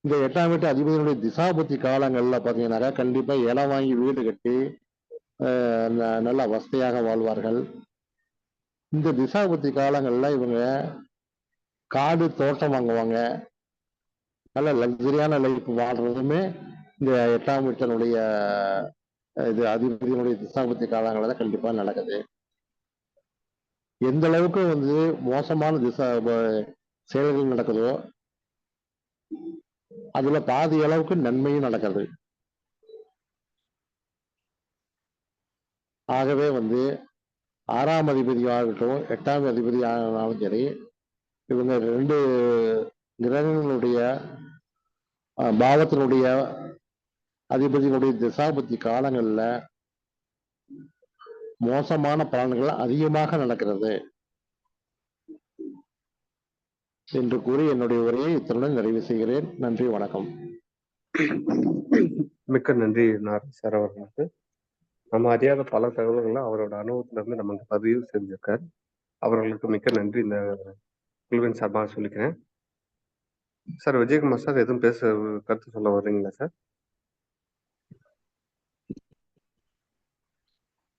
இந்த 8ஆம் வீட்டு அதிபதியினுடைய திசாபுத்தி காலங்கள்ல பாத்தீங்கன்னாக்கா கண்டிப்பா இடம் வாங்கி வீடு கட்டி நல்ல வசதியாக வாழ்வார்கள். இந்த திசாபுத்தி காலங்கள்ல இவங்க காடு, தோட்டம் வாங்குவாங்க. நல்ல லக்ஸரியான லைஃப் வாழ்றதுமே இந்த 8ஆம் வீட்டினுடைய இது அதிபதியினுடைய திசாபுத்தி காலங்கள்ல தான் கண்டிப்பா நடக்குது. எந்த அளவுக்கு மோசமான செயல்கள் நடக்குதோ அதுல பாதி அளவுக்கு நன்மையும் நடக்குது. ஆகவே 6ஆம் அதிபதி ஆகட்டும், 8ஆம் அதிபதி ஆனாலும் சரி, இவங்க 2 கிரகங்களுடைய பாவத்தினுடைய அதிபதியினுடைய திசாபுத்தி காலங்கள்ல மோசமான பலன்கள் அதிகமாக நடக்கிறது என்று கூறி என்னுடைய உரையை இத்துடன் நிறைவு செய்கிறேன். நன்றி, வணக்கம். மிக்க நன்றி சார் அவர்களுக்கு. நம்ம அறியாத பல தகவல்களை அவரோட அனுபவத்துல இருந்து நமக்கு பதிவு செஞ்சிருக்காரு. அவர்களுக்கு மிக்க நன்றி இந்த குழுவின் சார்பாக சொல்லிக்கிறேன். சார் விஜயகுமார் சார் எதுவும் கருத்து சொல்ல வர்றீங்களா சார்?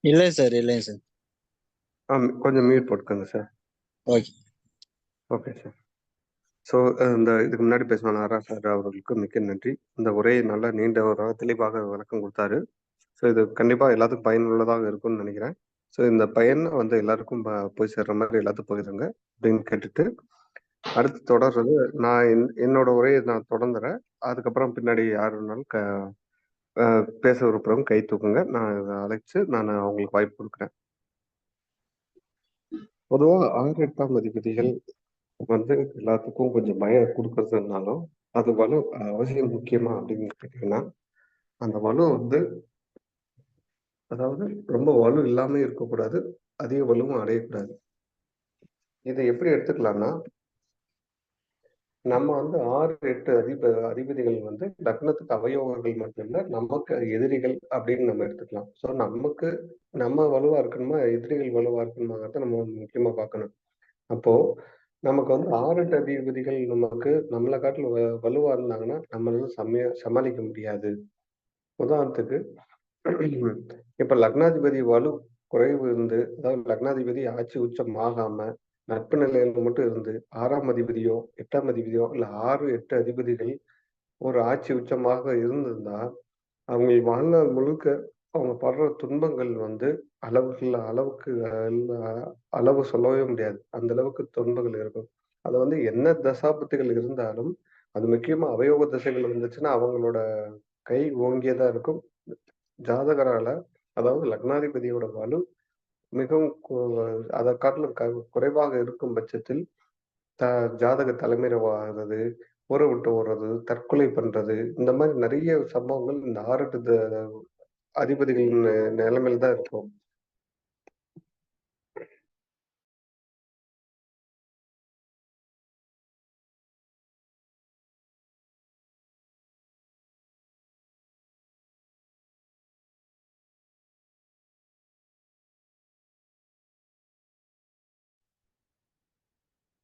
இல்லைங்க சார். கொஞ்சம் மியூட் போட்டுக்கோங்க சார். Okay sir. ஸோ இதுக்கு முன்னாடி பேசின நாரா சார் அவர்களுக்கு மிக்க நன்றி. இந்த உரையை நல்லா நீண்ட தெளிவாக விளக்கம் கொடுத்தாரு. ஸோ இது கண்டிப்பாக எல்லாத்துக்கும் பயனுள்ளதாக இருக்கும்னு நினைக்கிறேன். ஸோ இந்த பயன் எல்லாருக்கும் போய் சேர்ற மாதிரி எல்லாத்துக்கும் போயிருங்க அப்படின்னு கேட்டுட்டு அடுத்து தொடர்றது நான் என்னோட உரையை நான் தொடர்ந்துறேன். அதுக்கப்புறம் பின்னாடி யார் வேணாலும் பேச விருப்பம் கை தூக்குங்க. நான் அழைச்சு நான் அவங்களுக்கு வாய்ப்பு கொடுக்குறேன். பொதுவாக 6, 8ஆம் அதிபதிகள் எல்லாத்துக்கும் கொஞ்சம் பயம் கொடுக்கறதுனாலும் அது வலு அவசியம் முக்கியமா அப்படின்னு கேட்டீங்கன்னா அந்த வலு அதாவது ரொம்ப வலு இல்லாம இருக்கக்கூடாது, அதிக வலுவும் அடையக்கூடாது. இதை எப்படி எடுத்துக்கலாம்னா, நம்ம வந்து 6, 8 அதிபதிகள் வந்து லக்னத்துக்கு அவயோகர்கள் மட்டும் இல்ல, நமக்கு எதிரிகள் அப்படின்னு நம்ம எடுத்துக்கலாம். ஸோ நமக்கு நம்ம வலுவா இருக்கணுமா, எதிரிகள் வலுவா இருக்கணுமாங்கிறத நம்ம முக்கியமா பார்க்கணும். அப்போ நமக்கு வந்து 6, 8 அதிபதிகள் நமக்கு நம்மள காட்டிலும் வலுவா இருந்தாங்கன்னா, நம்மளால சமாளிக்க முடியாது. உதாரணத்துக்கு இப்ப லக்னாதிபதி வலு குறைவு இருந்து, அதாவது லக்னாதிபதி ஆட்சி உச்சம் ஆகாம, நட்பு நிலையில மட்டும் இருந்து 6ஆம் அதிபதியோ, 8ஆம் அதிபதியோ இல்ல 6, 8 அதிபதிகள் ஒரு ஆட்சி உச்சமாக இருந்திருந்தா, அவங்க வாழ்நாள் முழுக்க அவங்க படுற துன்பங்கள் வந்து அளவுக்கு அளவு சொல்லவே முடியாது. அந்த அளவுக்கு துன்பங்கள் இருக்கும். அது வந்து என்ன தசாபுத்திகள் இருந்தாலும், அது முக்கியமா அவயோக திசைகள் இருந்துச்சுன்னா, அவங்களோட கை ஓங்கியே தான் இருக்கும். ஜாதகரால அதாவது லக்னாதிபதியோட வலு மிகவும் அத காட்டிலும் குறைவாக இருக்கும் பட்சத்தில், த ஜாதக தலைமறைவாகுறது, ஊர விட்டு ஓடுறது, தற்கொலை பண்றது, இந்த மாரி நெறைய சம்பவங்கள் இந்த 6, 8 அதிபதிகளின் நிலைமையில தான் இருக்கும்.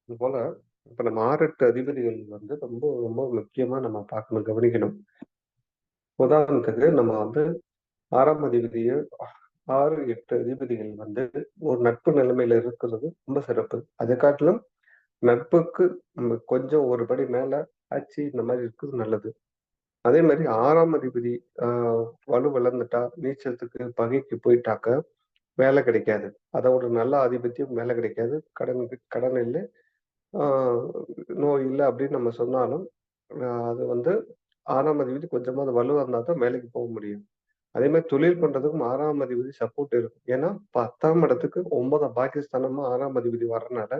இதுபோல இப்ப நம்ம 6, 8 அதிபதிகள் வந்து ரொம்ப ரொம்ப முக்கியமா நம்ம பார்க்கணும், கவனிக்கணும். உதாரணத்துக்கு நம்ம வந்து 6ஆம் அதிபதிய 6, 8 அதிபதிகள் வந்து ஒரு நட்பு நிலைமையில இருக்கிறது ரொம்ப சிறப்பு. அதை காட்டிலும் நட்புக்கு நம்ம கொஞ்சம் ஒரு படி மேல ஆட்சி இந்த மாரி இருக்குது நல்லது. அதே மாரி 6ஆம் அதிபதி ஆ வலுவிழந்துட்டா, நீச்சத்துக்கு பகைக்கு போயிட்டாக்க வேலை கிடைக்காது. அதோட நல்ல ஆதிபத்தியம் வேலை கிடைக்காது. கடன் இல்ல, ஆ நோய் இல்ல அப்படின்னு நம்ம சொன்னாலும், அது வந்து 6ஆம் அதிபதி கொஞ்சமாவது வலுவா இருந்தா தான் வேலைக்கு போ முடியும். அதே மாரி தொழில் பண்றதுக்கும் 6ஆம் அதிபதி சப்போர்ட் இருக்கும். ஏன்னா 10ஆம் இடத்துக்கு 9ஆம் பாக்கியஸ்தானமா 6ஆம் அதிபதி வர்றனால,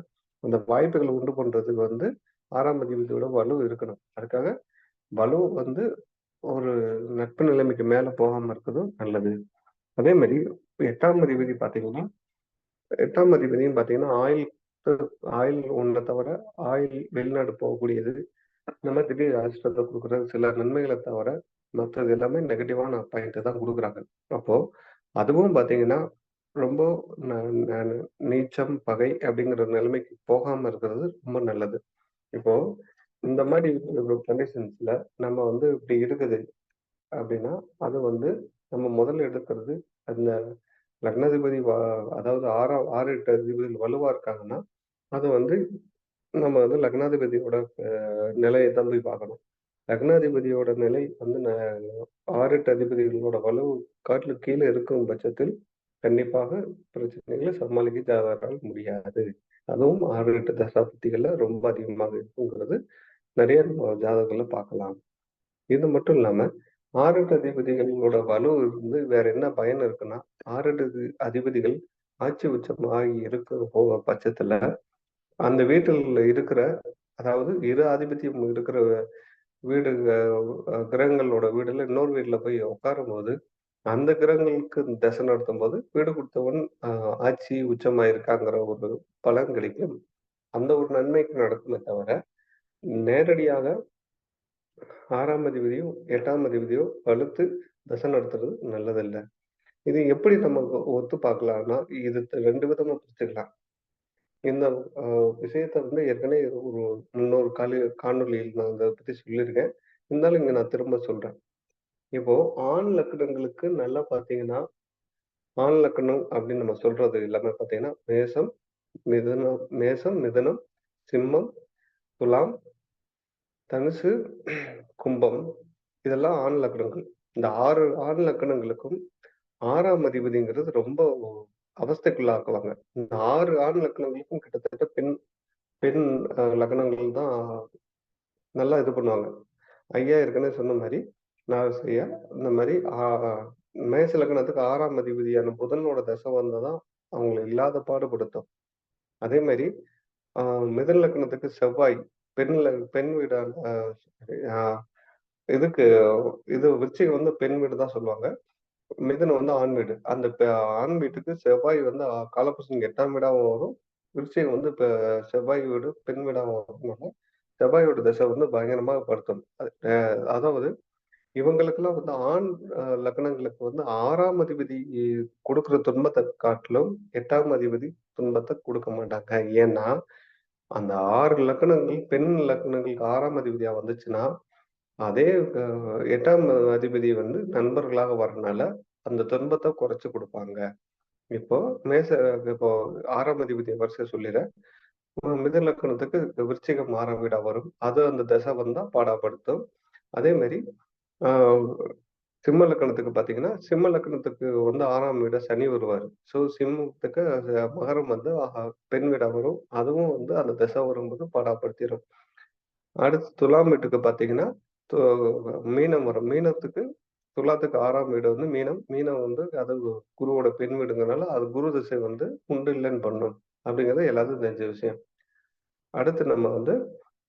அந்த வாய்ப்புகள உண்டு பண்றதுக்கு வந்து 6ஆம் அதிபதியோட வலு இருக்கணும். அதுக்காக வலு வந்து ஒரு நட்பு நிலைமைக்கு மேல போகாம இருக்கதும் நல்லது. அதே மாரி 8ஆம் அதிபதி பார்த்தீங்கன்னா, 8ஆம் அதிபதியும் பார்த்தீங்கன்னா, ஆயில் ஒண்ண தவிர ஆயில் வெளிநாடு போகக்கூடியது. இந்த மாரி திடீர் அதிர்ஷ்டத்த குடுக்குறது சில நன்மைகள தவிர, மத்தது எல்லாமே நெகட்டிவான பாயிண்ட்ட தான் குடுக்குறாங்க. அப்போ அதுவும் பார்த்தீங்கன்னா, ரொம்ப ந ந நீச்சம், பகை அப்படிங்கிற நிலைமைக்கு போகாம இருக்கிறது ரொம்ப நல்லது. இப்போ இந்த மாரி ஒரு கண்டிஷன்ஸ்ல நம்ம வந்து இப்படி இருக்குது அப்படின்னா, அது வந்து நம்ம முதல்ல எடுக்கிறது அந்த லக்னாதிபதி அதாவது 6, 8 அதிபதிகள் வலுவா இருக்காங்கன்னா, அது வந்து நம்ம வந்து லக்னாதிபதியோட நிலைய தான் போய் பார்க்கணும். லக்னாதிபதியோட நிலை வந்து 6, 8 அதிபதிகளோட வலு காட்டிலும் கீழ இருக்கும் பட்சத்தில், கண்டிப்பாக பிரச்சனைகள சமாளிக்க ஜாதகரால் முடியாது. அதுவும் 6, 8 தசாபுத்திகள்ல ரொம்ப அதிகமாக இருக்குங்கிறது நெறைய நம்ம ஜாதகங்கள்ல பார்க்கலாம். இது மட்டும் இல்லாம 6, 8 அதிபதிகளோட வலு இருந்து வேற என்ன பயன் இருக்குன்னா, 6, 8 அதிபதிகள் ஆட்சி உச்சம் ஆகி இருக்கிற பட்சத்துல, அந்த வீட்டில இருக்கிற அதாவது இரு ஆதிபத்தியம் இருக்கிற வீடு கிரகங்களோட வீடுல இன்னொரு வீட்ல போய் உட்காரும்போது, அந்த கிரகங்களுக்கு திசை நடத்தும்போது, வீடு குடுத்தவன் ஆட்சி உச்சமாயிருக்காங்கிற ஒரு பலன் கிடைக்கும். அந்த ஒரு நன்மைக்கு நடக்குமே தவிர, நேரடியாக 6ஆம் அதிபதியோ, 8ஆம் அதிபதியோ வலுத்து திசை நடத்துறது நல்லதல்ல. இது எப்படி நம்ம ஒத்து பார்க்கலாம்னா, இது 2 விதமா பிரிச்சுக்கலாம். இந்த அ விஷயத்த வந்து ஏற்கனவே ஒரு முன்னொரு காணொளியில் நான் இத பத்தி சொல்லியிருக்கேன். இருந்தாலும் இங்க நான் திரும்ப சொல்றேன். இப்போ ஆண் லக்னங்களுக்கு நல்லா பார்த்தீங்கன்னா, ஆண் லக்னம் அப்படின்னு நம்ம சொல்றது எல்லாமே பார்த்தீங்கன்னா, மேசம், மிதுனம், சிம்மம், துலாம், தனுசு, கும்பம் இதெல்லாம் ஆண் லக்னங்கள். இந்த 6 ஆண் லக்னங்களுக்கும் 6ஆம் அதிபதிங்கிறது ரொம்ப அவஸ்தைக்குள்ளாக்குவாங்க. இந்த 6 ஆண் லக்னங்களுக்கும் கிட்டத்தட்ட பெண் பெண் லக்னங்கள் தான் நல்லா இது பண்ணுவாங்க. ஐயா ஏற்கனவே சொன்ன மாரி, நாகஸ் ஐயா இந்த மாரி மேஷ லக்னத்துக்கு 6ஆம் அதிபதியான புதனோட தசை வந்தா தான் அவங்கள இல்லாத பாடுபடுத்தும். அதே மாரி அ மிதுன லக்னத்துக்கு செவ்வாய் பெண் வீடான அ இதுக்கு இது விருச்சிகம் வந்து பெண் வீடு தான் சொல்லுவாங்க. மிதுனம் வந்து ஆண் வீடு. அந்த ஆண் வீட்டுக்கு செவ்வாய் வந்து காலபுருஷனுக்கு 8ஆம் வீடாவும் வரும். விருச்சிகம் வந்து இப்ப செவ்வாய் வீடு பெண் வீடாவும் வரதுனால, செவ்வாயோட திசை வந்து பயங்கரமா படுத்தும். அதாவது இவங்களுக்கெல்லாம் வந்து ஆண் லக்னங்களுக்கு வந்து 6ஆம் அதிபதி குடுக்குற துன்பத்த காட்டிலும் 8ஆம் அதிபதி துன்பத்த குடுக்க மாட்டாங்க. ஏன்னா, அந்த 6 லக்னங்கள் பெண் லக்னங்களுக்கு 6ஆம் அதிபதியா வந்துச்சுன்னா, அதே 8ஆம் அதிபதி வந்து நண்பர்களாக வரனால, அந்த துன்பத்த குறைச்சு குடுப்பாங்க. இப்போ மேச இப்போ 6ஆம் அதிபதிய வரிசையா சொல்லிர்றேன். மிதுன லக்னத்துக்கு விருச்சிகம் 6ஆம் வீடா வரும். அது அந்த தசை வந்தா பாடாப்படுத்தும். அதே மாரி ஆ சிம்ம லக்னத்துக்கு பார்த்தீங்கன்னா, சிம்ம லக்னத்துக்கு வந்து 6ஆம் வீடா சனி வருவாரு. ஸோ சிம்மத்துக்கு மகரம் வந்து பெண் வீடா வரும். அதுவும் வந்து அந்த தசை வரும்போது பாடாப்படுத்திரும். அடுத்து துலாம் வீட்டுக்கு பார்த்தீங்கன்னா, து மீனம் வரும். மீனத்துக்கு துலாத்துக்கு 6ஆம் வீடு வந்து மீனம். மீனம் வந்து அது குருவோட பெண் வீடுங்கிறனால, அது குரு திசை வந்து உண்டு இல்லன்னு பண்ணும். அப்படிங்கிறது எல்லாத்துக்கும் தெரிஞ்ச விஷயம். அடுத்து நம்ம வந்து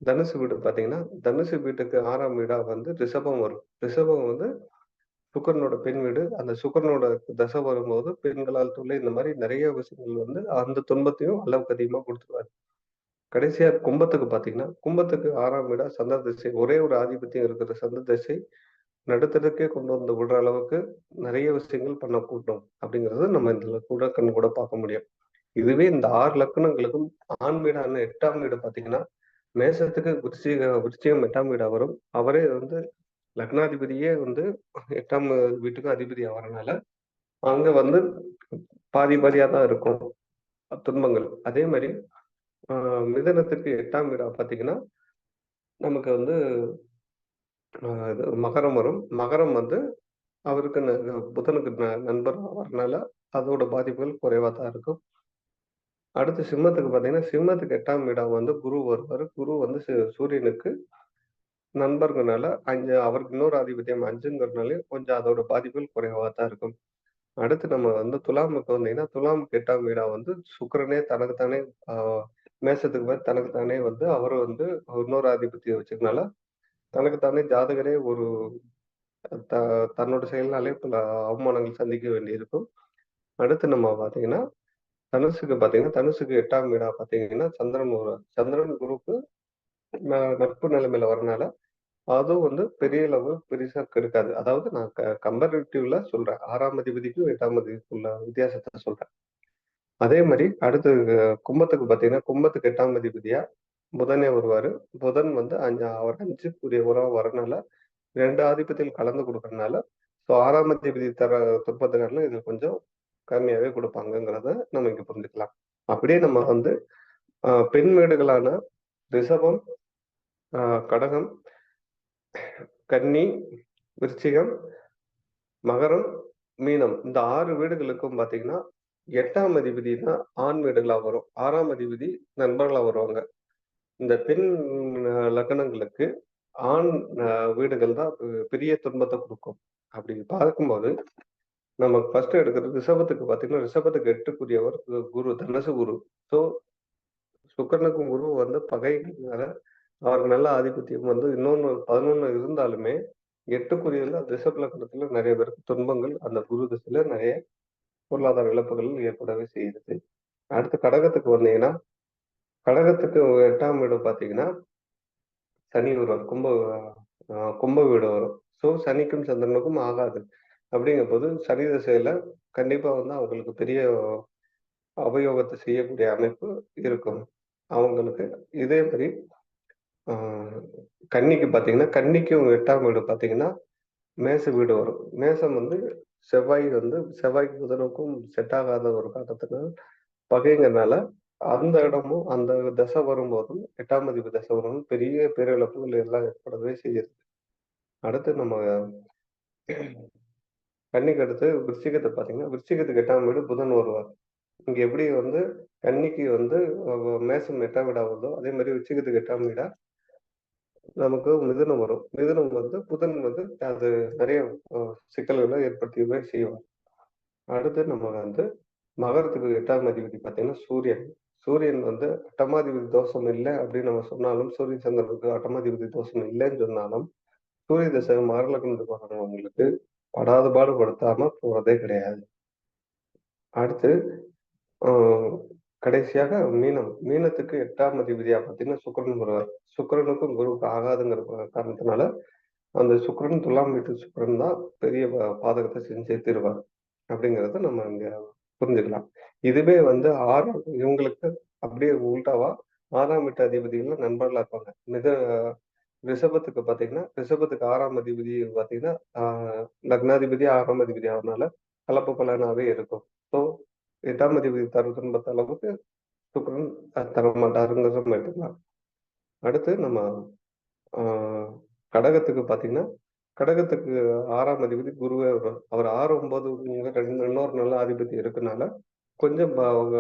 தனுசு வீடு பார்த்தீங்கன்னா, தனுசு வீட்டுக்கு 6ஆம் வீடா வந்து ரிஷபம் வரும். ரிஷபம் வந்து சுக்கிரனோட பெண் வீடு. அந்த சுக்கிரனோட தசை வரும்போது பெண்களால் தொல்லை இந்த மாரி நெறைய விஷயங்கள் வந்து அந்த துன்பத்தையும் அளவுக்கு அதிகமா குடுத்துருவாரு. கடைசியா கும்பத்துக்கு பார்த்தீங்கன்னா, கும்பத்துக்கு 6ஆம் வீடா சந்திர திசை. ஒரே ஒரு ஆதிபத்தியம் இருக்கிற சந்திர திசை நடுத்தரத்துக்கே கொண்டு வந்து விடுற அளவுக்கு நெறைய விஷயங்கள் பண்ணக்கூடும். அப்படிங்கிறது நம்ம இதுல கூட கண்கூட பார்க்க முடியும். இதுவே இந்த 6 லக்னங்களுக்கும் ஆண் வீடான 8ஆம் வீடு பார்த்தீங்கன்னா, மேஷத்துக்கு விருச்சிகம் 8ஆம் வீடா வரும். அவரே வந்து லக்னாதிபதியே வந்து 8ஆம் வீட்டுக்கு அதிபதி ஆவறனால, அங்க வந்து பாதி பாதியா தான் இருக்கும் துன்பங்கள். அதே மாரி அ மிதுனத்துக்கு 8ஆம் வீடா பார்த்தீங்கன்னா, நமக்கு வந்து இது மகரம் வரும். மகரம் வந்து அவருக்கு புதனுக்கு நண்பர் ஆவறனால, அதோட பாதிப்புகள் குறைவா தான் இருக்கும். அடுத்து சிம்மத்துக்கு பார்த்தீங்கன்னா, சிம்மத்துக்கு 8ஆம் வீடா வந்து குரு வருவாரு. குரு வந்து சூரியனுக்கு நண்பர்ங்கனால, அவருக்கு இன்னொரு ஆதிபத்தியம் 5ங்கிறதுனால கொஞ்சம் அதோட பாதிப்புகள் குறைவா தான் இருக்கும். அடுத்து நம்ம வந்து துலாமுக்கு வந்தீங்கன்னா, துலாமுக்கு 8ஆம் வீடா வந்து சுக்கிரனே தனக்கு தானே ஆ மேஷத்துக்கு மேல தனக்கு தானே வந்து அவரு வந்து இன்னொரு ஆதிபத்தியம் வச்சதுனால, தனக்கு தானே ஜாதகரே ஒரு த தன்னோட செயல்னாலே பல அவமானங்கள் சந்திக்க வேண்டியிருக்கும். அடுத்து நம்ம பார்த்தீங்கன்னா, தனுசுக்கு 8ஆம் வீடா பார்த்தீங்கன்னா, சந்திரன் வருவார். சந்திரன் குருவுக்கு நட்பு நிலைமையில வரனால, அதுவும் வந்து பெரிய அளவு பெருசா கெடுக்காது. அதாவது நான் கம்பேரிட்டிவ்ல சொல்றேன். 6ஆம் அதிபதிக்கும் 8ஆம் அதிபதிக்கும் உள்ள வித்தியாசத்த சொல்றேன். அதே மாரி அடுத்து கும்பத்துக்கு பார்த்தீங்கன்னா, கும்பத்துக்கு 8ஆம் அதிபதியா புதனே வருவாரு. புதன் வந்து அவர் 5க்குரிய உறவா வரனால, 2 ஆதிபத்தியம் கலந்து குடுக்கறனால, ஸோ 6ஆம் அதிபதி தர துன்பத்த காட்டிலும் இது கொஞ்சம் கம்மியாவே குடுப்பாங்கங்கிறத நம்ம இங்க புரிஞ்சுக்கலாம். அப்படியே நம்ம வந்து பெண் வீடுகளான ரிஷபம், அ கடகம், கன்னி, விருச்சிகம், மகரம், மீனம் இந்த 6 வீடுகளுக்கும் பார்த்தீங்கன்னா, 8ஆம் அதிபதி தான் ஆண் வீடுகளா வரும். 6ஆம் அதிபதி நண்பர்களா வருவாங்க. இந்த பெண் லக்னங்களுக்கு ஆண் அ வீடுகள் தான் பெரிய துன்பத்த குடுக்கும். அப்படி பார்க்கும்போது, நம்ம ஃபர்ஸ்ட் எடுக்கிறது ரிஷபத்துக்கு பார்த்தீங்கன்னா, ரிஷபத்துக்கு 8க்குரியவர் குரு, தனுசு குரு. ஸோ சுக்கிரனுக்கும் குருவும் வந்து பகைங்கிறதுனால, அவருக்கு நல்ல ஆதிபத்தியம் வந்து இன்னொன்னு 11 இருந்தாலுமே, 8க்குரியதுல ரிஷப லக்னத்துல நெறைய பேருக்கு துன்பங்கள் அந்த குரு திசையில நெறைய பொருளாதார இழப்புகள் ஏற்படவே செய்யுது. அடுத்து கடகத்துக்கு வந்தீங்கன்னா, கடகத்துக்கு 8ஆம் வீடு பார்த்தீங்கன்னா, சனி வருவார். கும்ப வீடு வரும். ஸோ சனிக்கும் சந்திரனுக்கும் ஆகாது. அப்படிங்கும்போது சனி திசையில கண்டிப்பா வந்து அவங்களுக்கு பெரிய அபயோகத்த செய்யக்கூடிய அமைப்பு இருக்கும். அவங்களுக்கு இதே மாரி ஆ கன்னிக்கு பார்த்தீங்கன்னா, கன்னிக்கும் 8ஆம் வீடு பார்த்தீங்கன்னா, மேச வீடு வரும். மேசம் வந்து செவ்வாய்க்கும் புதனுக்கும் செட் ஆகாத ஒரு காரணத்தினால பகைங்கிறனால, அந்த இடமும் அந்த தசை வரும்போதும் 8ஆம் அதிபதி தசை வரும்போது பெரிய பேரிழப்புகள் எல்லாம் ஏற்படவே செய்யுது. அடுத்து நம்ம கன்னிக்கு அடுத்து விருச்சிகத்த பார்த்தீங்கன்னா, விருச்சிகத்துக்கு 8ஆம் வீடு புதன் வருவார். இங்க எப்படி வந்து கன்னிக்கு வந்து மேஷம் 8ஆம் வீடா வருதோ, அதே மாரி விருச்சிகத்துக்கு 8ஆம் வீடா நமக்கு மிதுனம் வரும். மிதுனம் வந்து புதன் வந்து அது நெறைய அ சிக்கல்கள ஏற்படுத்தவே செய்யும். அடுத்து நம்ம வந்து மகரத்துக்கு 8ஆம் அதிபதி பார்த்தீங்கன்னா சூரியன். சூரியன் வந்து அட்டமாதிபதி தோஷம் இல்ல அப்படின்னு நம்ம சொன்னாலும், சூரிய சந்திரனுக்கு அட்டமாதிபதி தோஷம் இல்லன்னு சொன்னாலும், சூரிய தசை மகர லக்னத்துக்கு வரவங்களுக்கு பல படாத பாடுபடுத்தாம போறதே கிடையாது. அடுத்து ஆஹ் கடைசியாக மீனம். மீனத்துக்கு 8ஆம் அதிபதியா பார்த்தீங்கன்னா சுக்கிரன் வருவார். சுக்கிரனுக்கும் குருவுக்கும் ஆகாதுங்கிற காரணத்தினால அந்த சுக்கிரன் துலாம் வீட்டு சுக்கிரன் தான் பெரிய பாதகத்தை செஞ்சே தீருவார் அப்படிங்கிறத நம்ம இங்க புரிஞ்சுக்கலாம். இதுவே வந்து இவங்களுக்கு அப்படியே உள்டாவா 6ஆம் வீட்டு அதிபதிகள் நண்பர்களா இருப்பாங்க. ரிஷபத்துக்கு பாத்தீங்கன்னா, ரிஷபத்துக்கு 6ஆம் அதிபதி பாத்தீங்கன்னா லக்னாதிபதி 6ஆம் அதிபதி ஆகிறதுனால கலப்பு பலனாவே இருக்கும். ஸோ 8ஆம் அதிபதி துன்பத்த அளவுக்கு சுக்கிரன் தர மாட்டாருங்கிறத நம்ம எடுத்துக்கலாம். அடுத்து நம்ம ஆஹ் கடகத்துக்கு பாத்தீங்கன்னா, கடகத்துக்கு 6ஆம் அதிபதி குருவே வரும். அவர் 6, 9 இன்னொரு நல்ல அதிபதி இருக்கனால கொஞ்சம் அவங்க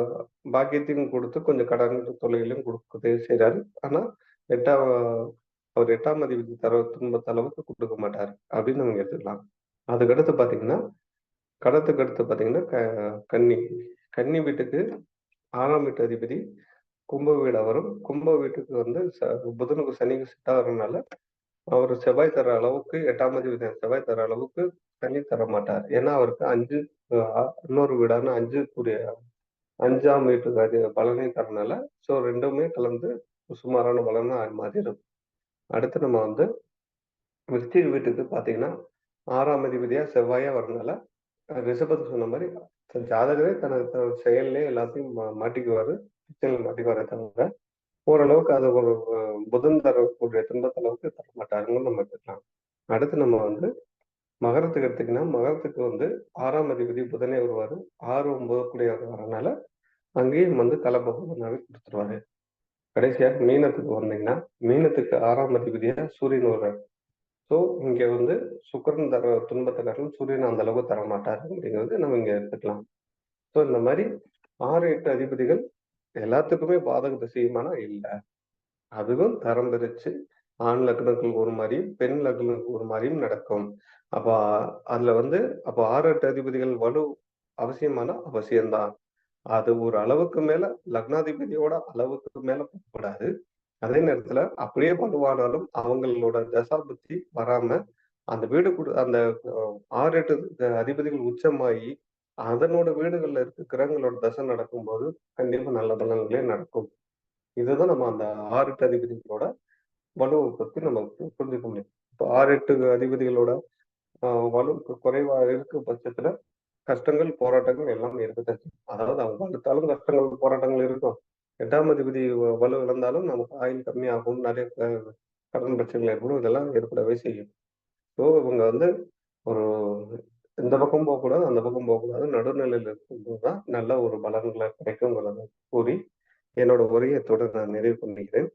பாக்கியத்தையும் கொடுத்து கொஞ்சம் கடன் தொல்லைகளையும் கொடுக்கதே செய்றாரு. ஆனா 8ஆம் அவர் 8ஆம் அதிபதி துன்பத்த அளவுக்கு கொடுக்க மாட்டாரு அப்படின்னு நம்ம எடுத்துக்கலாம். அதுக்கடுத்து பாத்தீங்கன்னா, கடத்துக்கு அடுத்து பாத்தீங்கன்னா கன்னி. கன்னி வீட்டுக்கு 6ஆம் வீட்டு அதிபதி கும்ப வீடா வரும். கும்ப வீட்டுக்கு வந்து புதனுக்கு சனிக்கு செட் ஆகுறதுனால அவர் செவ்வாய் தர அளவுக்கு 8ஆம் அதிபதி செவ்வாய் தர அளவுக்கு சனி தர மாட்டார். ஏன்னா அவருக்கு 5 இன்னொரு வீடான 5ஆம் வீட்டுக்கு அது பலனை தரனால ஸோ 2மே கலந்து சுமாரான பலனா மாறிடும். அடுத்து நம்ம வந்து விருச்சிக வீட்டுக்கு பாத்தீங்கன்னா 6ஆம் அதிபதியா செவ்வாயா வரனால ரிஷபத்துக்கு சொன்ன மாதிரி ஜாதகரே தனது செயல்லே எல்லாத்தையும் மாட்டிக்குவாரு. பிரச்சனைகள் மாட்டிக்குவாரே தவிர ஓரளவுக்கு அது ஒரு புதன் தரக்கூடிய துன்பத்த அளவுக்கு தர மாட்டாருன்னு நம்ம எடுத்துக்கலாம். அடுத்து நம்ம வந்து மகரத்துக்கு எடுத்தீங்கன்னா, மகரத்துக்கு வந்து 6ஆம் அதிபதி புதனே வருவாரு. 6, 9 கூடியவர் வரனால அங்கேயும் வந்து கலப்பு பலனாவே கொடுத்துருவாரு. கடைசியாக மீனத்துக்கு வந்தீங்கன்னா, மீனத்துக்கு 6ஆம் அதிபதியா சூரியன் வருவார். ஸோ இங்க வந்து சுக்கிரன் தர துன்பத்தை காட்டிலும் சூரியன் அந்த அளவுக்கு தர மாட்டார் அப்படிங்கிறது நம்ம இங்க எடுத்துக்கலாம். ஸோ இந்த மாதிரி 6, 8 அதிபதிகள் எல்லாத்துக்குமே பாதகத்தை செய்யுமானா இல்ல. அதுவும் தரம் பிரிச்சு ஆண் லக்னங்களுக்கு ஒரு மாதிரியும் பெண் லக்னங்களுக்கு ஒரு மாதிரியும் நடக்கும். அப்ப அதுல வந்து அப்போ 6, 8 அதிபதிகள் வலு அவசியமானா அவசியம்தான். அது ஒரு அளவுக்கு மேல லக்னாதிபதியோட அளவுக்கு மேல போகக்கூடாது. அதே நேரத்துல அப்படியே வலுவானாலும் அவங்களோட தசாபுத்தி வராம அந்த வீடு அந்த 6, 8 அதிபதிகள் உச்சமாகி அதனோட வீடுகள்ல இருக்க கிரகங்களோட தசை நடக்கும்போது கண்டிப்பா நல்ல பலன்களே நடக்கும். இதுதான் நம்ம அந்த 6, 8 அதிபதிகளோட வலுவை பத்தி நம்ம புரிஞ்சுக்க முடியும். இப்போ 6, 8 அதிபதிகளோட வலு குறைவா இருக்கும் பட்சத்துல கஷ்டங்கள், போராட்டங்கள் எல்லாமே இருக்கத்தான் செய்யும். அதாவது அவங்க வலுத்தாலும் கஷ்டங்கள், போராட்டங்கள் இருக்கும். 8ஆம் அதிபதி வலு இழந்தாலும் நமக்கு ஆயுள் கம்மியாகும், நிறைய கடன் பிரச்சனைகள் ஏற்படும், இதெல்லாம் ஏற்படவே செய்யும். ஸோ இவங்க வந்து ஒரு இந்த பக்கம் போகக்கூடாது, அந்த பக்கம் போகக்கூடாது, நடுநிலையில் இருக்கும்போது தான் நல்ல ஒரு பலன்களை கிடைக்குங்கிறத கூறி என்னோட உரையை தொடர் நான் நிறைவு பண்ணிக்கிறேன்.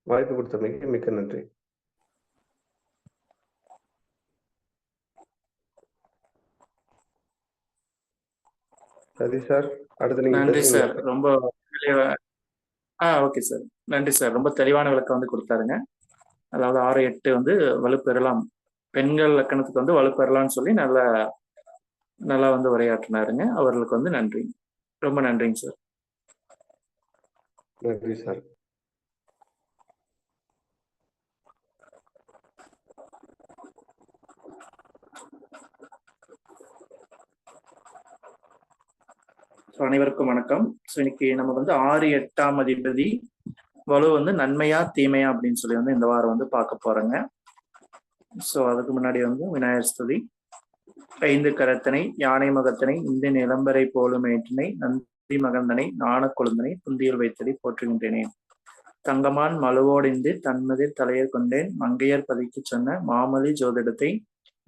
வாய்ப்பு கொடுத்தமைக்கு மிக்க நன்றி. சரி சார், அடுத்து நீங்க நன்றி பேசுறீங்களா சார். சார்? ரொம்ப ஓகே சார். நன்றி சார். ரொம்ப தெளிவான விளக்கம் வந்து கொடுத்தாருங்க. அதாவது 6, 8 வந்து வலுப்பெறலாம், பெண்கள் லக்கணத்துக்கு வந்து வலுப்பெறலாம்னு சொல்லி நல்லா நல்லா வந்து உரையாற்றினாருங்க. அவர்களுக்கு வந்து நன்றி. ரொம்ப நன்றிங்க சார். நன்றி சார். அனைவருக்கும் வணக்கம். ஸோ இன்னைக்கு நமக்கு வந்து 6, 8ஆம் அதிபதி வலு வந்து நன்மையா தீமையா அப்படின்னு சொல்லி வந்து இந்த வாரம் வந்து பார்க்க போறேங்க. ஸோ அதுக்கு முன்னாடி வந்து விநாயகர் ஸ்துதி. 5 கரத்தனை யானை மகத்தனை இந்த நிலம்பரை போலும் ஏற்றினை நந்தி மகந்தனை நாண கொழுந்தனை புந்தியில் வைத்தடி போற்றுகின்றேனே. தங்கமான் மழுவோடிந்து தன்மதிர் தலையர் கொண்டேன் மங்கையர் பதிக்கு சொன்ன மாமலி ஜோதிடத்தை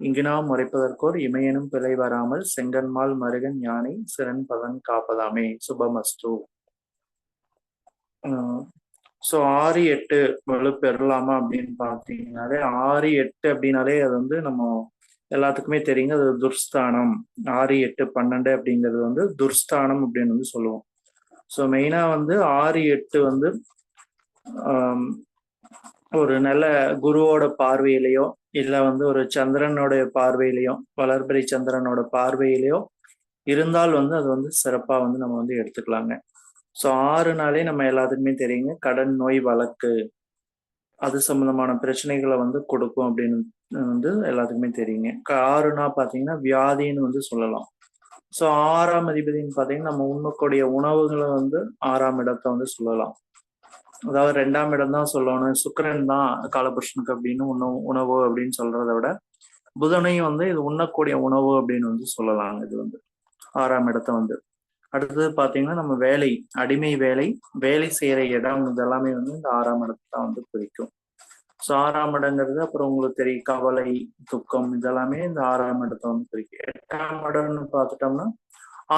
இங்கு நாம் முறைப்பதற்கோர் இமையனும் பிழை வராமல் செங்கன்மால் மருகன் யானை சிறன் பலன் காப்பதாமே. சுபமஸ்து. ஸோ 6, 8 வலு பெறலாமா அப்படின்னு பார்த்தீங்கன்னாலே 6, 8 அப்படின்னாலே அது வந்து நம்ம எல்லாத்துக்குமே தெரியுங்க, அது துர்ஸ்தானம். 6, 8, 12 அப்படிங்கிறது வந்து துர்ஸ்தானம் அப்படின்னு வந்து சொல்லுவோம். ஸோ மெயினா வந்து 6, 8 வந்து ஒரு நல்ல குருவோட பார்வையிலையோ இல்லை வந்து ஒரு சந்திரனோட பார்வையிலையோ வளர்பிறை சந்திரனோட பார்வையிலையோ இருந்தால் வந்து அது வந்து சிறப்பா வந்து நம்ம வந்து எடுத்துக்கலாங்க. ஸோ 6 நாளே நம்ம எல்லாத்துக்குமே தெரியுங்க, கடன், நோய், வழக்கு அது சம்பந்தமான பிரச்சனைகளை வந்து கொடுக்கும் அப்படின்னு வந்து எல்லாத்துக்குமே தெரியுங்க. 6னா பார்த்தீங்கன்னா வியாதின்னு வந்து சொல்லலாம். ஸோ 6ஆம் அதிபதின்னு பார்த்தீங்கன்னா நம்ம உண்ணக்கூடிய உணவுகளை வந்து 6ஆம் இடத்தை வந்து சொல்லலாம். அதாவது 2ஆம் இடம் தான் சொல்லணும், சுக்கிரன் தான் காலபுருஷனுக்கு அப்படின்னு உணவு அப்படின்னு சொல்றதை விட புதனையும் வந்து இது உண்ணக்கூடிய உணவு அப்படின்னு வந்து சொல்லலாங்க. இது வந்து 6ஆம் இடத்தை வந்து. அடுத்தது பார்த்தீங்கன்னா நம்ம வேலை, அடிமை வேலை, வேலை செய்யற இடம், இதெல்லாமே வந்து இந்த 6ஆம் இடத்தை தான் வந்து குறிக்கும். ஸோ 6ஆம் இடங்கிறது அப்புறம் உங்களுக்கு தெரியும் கவலை, துக்கம், இதெல்லாமே இந்த 6ஆம் இடத்தை வந்து குறிக்கும். 8ஆம் இடம்னு பார்த்துட்டோம்னா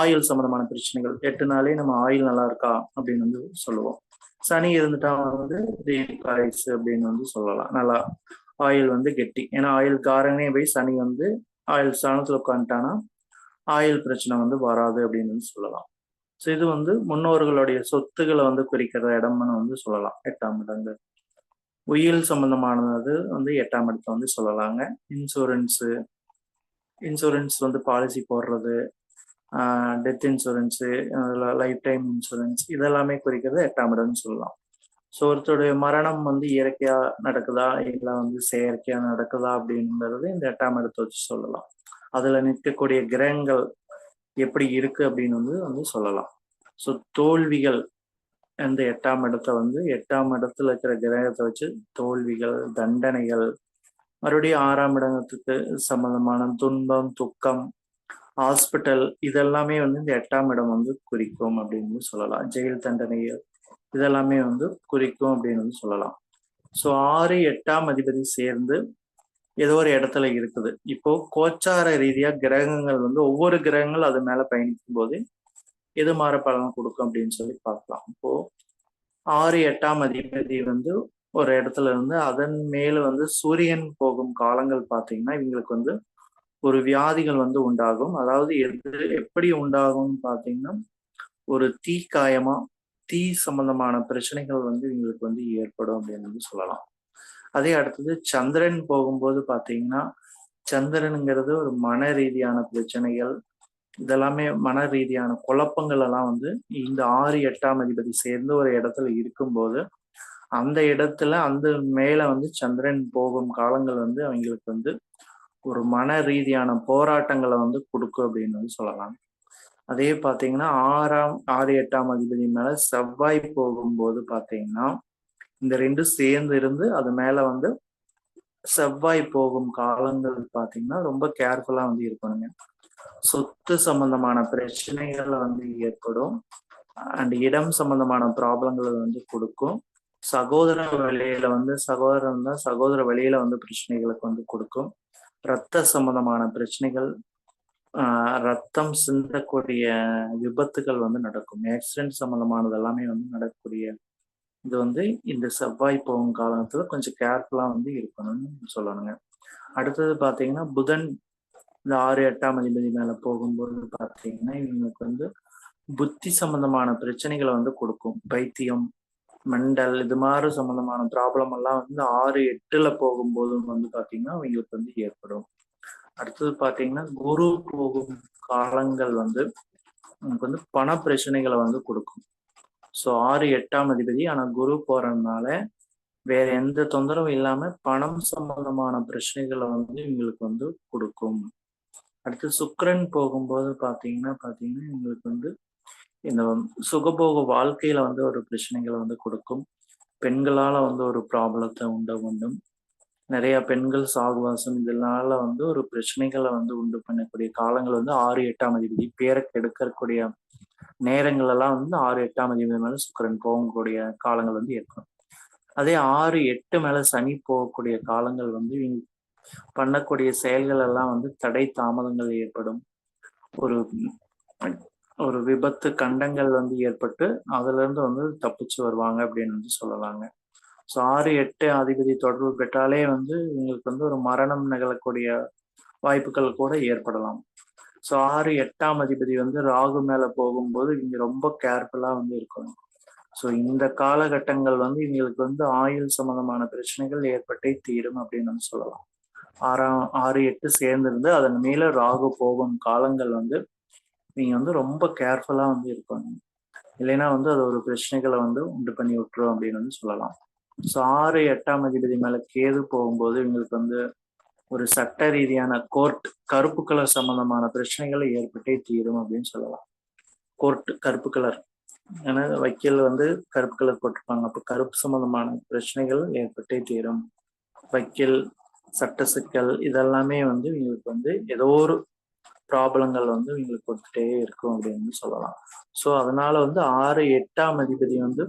ஆயுள் சம்பந்தமான பிரச்சனைகள். 8 நாளே நம்ம ஆயுள் நல்லா இருக்கா அப்படின்னு வந்து சொல்லுவோம். சனி இருந்துட்டா வந்து தீர்க்காயுசு அப்படின்னு வந்து சொல்லலாம். நல்லா ஆயுள் வந்து கெட்டி. ஏன்னா ஆயுள் காரனே போய் சனி வந்து ஆயுள் ஸ்தானத்துல உட்காந்துட்டானா ஆயுள் பிரச்சனை வந்து வராது அப்படின்னு வந்து சொல்லலாம். ஸோ இது வந்து முன்னோர்களுடைய சொத்துக்களை வந்து குறிக்கிற இடம்னு வந்து சொல்லலாம் 8ஆம் இடங்கள். உயிர் சம்பந்தமானது வந்து 8ஆம் இடத்தை வந்து சொல்லலாங்க. இன்சூரன்ஸ் வந்து பாலிசி போடுறது, death insurance, life time insurance, இதெல்லாமே குறிக்கிறது 8ஆம் இடம்னு சொல்லலாம். ஸோ ஒருத்தருடைய மரணம் வந்து இயற்கையா நடக்குதா இல்லை வந்து செயற்கையா நடக்குதா அப்படிங்கிறது இந்த 8ஆம் இடத்தை வச்சு சொல்லலாம். அதுல நிற்கக்கூடிய கிரகங்கள் எப்படி இருக்கு அப்படின்னு வந்து சொல்லலாம். ஸோ தோல்விகள், இந்த 8ஆம் இடத்தை வந்து 8ஆம் இடத்துல இருக்கிற கிரகத்தை வச்சு தோல்விகள், தண்டனைகள், மறுபடியும் 6ஆம் இடத்துக்கு சம்பந்தமான துன்பம், துக்கம், ஹாஸ்பிட்டல், இதெல்லாமே வந்து இந்த 8ஆம் இடம் வந்து குறிக்கும் அப்படின்னு சொல்லலாம். ஜெயில் தண்டனைகள், இதெல்லாமே வந்து குறிக்கும் அப்படின்னு வந்து சொல்லலாம். ஸோ 6, 8ஆம் அதிபதி சேர்ந்து ஏதோ ஒரு இடத்துல இருக்குது. இப்போ கோச்சார ரீதியா கிரகங்கள் வந்து ஒவ்வொரு கிரகங்கள் அது மேல பயணிக்கும் போது எது மாற பலன் கொடுக்கும் அப்படின்னு சொல்லி பார்க்கலாம். இப்போ 6, 8ஆம் அதிபதி வந்து ஒரு இடத்துல இருந்து அதன் மேல வந்து சூரியன் போகும் காலங்கள் பார்த்தீங்கன்னா இவங்களுக்கு வந்து ஒரு வியாதிகள் வந்து உண்டாகும். அதாவது எப்படி உண்டாகும்னு பார்த்தீங்கன்னா ஒரு தீக்காயமா, தீ சம்பந்தமான பிரச்சனைகள் வந்து இவங்களுக்கு வந்து ஏற்படும் அப்படின்னு வந்து சொல்லலாம். அதே அடுத்தது சந்திரன் போகும்போது பார்த்தீங்கன்னா சந்திரனுங்கிறது ஒரு மன ரீதியான பிரச்சனைகள், இதெல்லாமே மன ரீதியான குழப்பங்கள் எல்லாம் வந்து இந்த 6, 8ஆம் அதிபதி சேர்ந்து ஒரு இடத்துல இருக்கும்போது அந்த இடத்துல அந்த மேல வந்து சந்திரன் போகும் காலங்கள் வந்து அவங்களுக்கு வந்து ஒரு மன ரீதியான போராட்டங்களை வந்து கொடுக்கும் அப்படின்னு வந்து சொல்லலாம். அதே பார்த்தீங்கன்னா 6, 8ஆம் அதிபதி மேல செவ்வாய் போகும்போது பார்த்தீங்கன்னா இந்த ரெண்டும் சேர்ந்து இருந்து அது மேல வந்து செவ்வாய் போகும் காலங்கள் பார்த்தீங்கன்னா ரொம்ப கேர்ஃபுல்லா வந்து இருக்கணுங்க. சொத்து சம்பந்தமான பிரச்சனைகள் வந்து ஏற்படும். அண்ட் இடம் சம்பந்தமான ப்ராப்ளங்களை வந்து கொடுக்கும். சகோதர வழியில வந்து சகோதரன் தான் சகோதர வழியில வந்து பிரச்சனைகளுக்கு வந்து கொடுக்கும். இரத்த சம்பந்தமான பிரச்சனைகள், ரத்தம் சிந்தக்கூடிய விபத்துகள் வந்து நடக்கும். ஆக்சிடென்ட் சம்பந்தமானது எல்லாமே வந்து நடக்கக்கூடிய இது வந்து இந்த செவ்வாய் போகும் காலத்துல கொஞ்சம் கேர்ஃபுல்லா வந்து இருக்கணும்னு சொல்லணுங்க. அடுத்தது பார்த்தீங்கன்னா புதன் இந்த 6, 8ஆம் அதிபதி மேல போகும்போது பார்த்தீங்கன்னா இவங்களுக்கு வந்து புத்தி சம்பந்தமான பிரச்சனைகளை வந்து கொடுக்கும். பைத்தியம், மெண்டல், இது மாதிரி சம்பந்தமான ப்ராப்ளம் எல்லாம் வந்து 6, 8ல போகும்போது வந்து பார்த்தீங்கன்னா அவங்களுக்கு வந்து ஏற்படும். அடுத்தது பார்த்தீங்கன்னா குரு போகும் காலங்கள் வந்து நமக்கு வந்து பண பிரச்சனைகளை வந்து கொடுக்கும். ஸோ 6, 8ஆம் அதிபதி, ஆனால் குரு போறதுனால வேற எந்த தொந்தரவும் இல்லாம பணம் சம்பந்தமான பிரச்சனைகளை வந்து இவங்களுக்கு வந்து கொடுக்கும். அடுத்து சுக்கிரன் போகும்போது பார்த்தீங்கன்னா இவங்களுக்கு வந்து இந்த சுகபோக வாழ்க்கையில வந்து ஒரு பிரச்சனைகளை வந்து கொடுக்கும். பெண்களால வந்து ஒரு ப்ராப்ளத்தை உண்டு பண்ணும். நிறைய பெண்கள் சாகுவாசம் இதனால வந்து ஒரு பிரச்சனைகளை வந்து உண்டு பண்ணக்கூடிய காலங்கள் வந்து 6, 8ஆம் அதிபதி பேரை கெடுக்கக்கூடிய நேரங்கள் எல்லாம் வந்து 6, 8ஆம் அதிபதி மேல சுக்கிரன் போகக்கூடிய காலங்கள் வந்து ஏற்படும். அதே 6, 8 மேல சனி போகக்கூடிய காலங்கள் வந்து பண்ணக்கூடிய செயல்கள் எல்லாம் வந்து தடை தாமதங்கள் ஏற்படும். ஒரு ஒரு விபத்து கண்டங்கள் வந்து ஏற்பட்டு அதுல இருந்து வந்து தப்பிச்சு வருவாங்க அப்படின்னு வந்து சொல்லலாங்க. ஸோ 6, 8 அதிபதி தொடர்பு பெற்றாலே வந்து இவங்களுக்கு வந்து ஒரு மரணம் நிகழக்கூடிய வாய்ப்புகள் கூட ஏற்படலாம். ஸோ 6, 8ஆம் அதிபதி வந்து ராகு மேல போகும்போது இவங்க ரொம்ப கேர்ஃபுல்லா வந்து இருக்கணும். ஸோ இந்த காலகட்டங்கள் வந்து இவங்களுக்கு வந்து ஆயுள் சம்பந்தமான பிரச்சனைகள் ஏற்பட்டே தீரும் அப்படின்னு வந்து சொல்லலாம். 6, 8 சேர்ந்திருந்து அதன் மேல ராகு போகும் காலங்கள் வந்து நீங்க வந்து ரொம்ப கேர்ஃபுல்லா வந்து இருக்கணும். இல்லைன்னா வந்து அது ஒரு பிரச்சனைகளை வந்து உண்டு பண்ணி விட்டுரும் அப்படின்னு வந்து சொல்லலாம். ஸோ 6, 8ஆம் அதிபதி மேல கேது போகும்போது இவங்களுக்கு வந்து ஒரு சட்ட ரீதியான கோர்ட் கருப்பு கலர் சம்பந்தமான பிரச்சனைகள் ஏற்பட்டே தீரும் அப்படின்னு சொல்லலாம். கோர்ட் கருப்பு கலர், ஏன்னா வக்கீல் வந்து கருப்பு கலர் போட்டிருப்பாங்க. அப்போ கருப்பு சம்பந்தமான பிரச்சனைகள் ஏற்பட்டே தீரும். வக்கீல், சட்ட சிக்கல் இதெல்லாமே வந்து இவங்களுக்கு வந்து ஏதோ ஒரு ப்ராப்ளங்கள் வந்து இவங்களுக்கு கொடுத்துட்டே இருக்கும் அப்படின்னு சொல்லலாம். ஸோ அதனால வந்து 6, 8ஆம் அதிபதி வந்து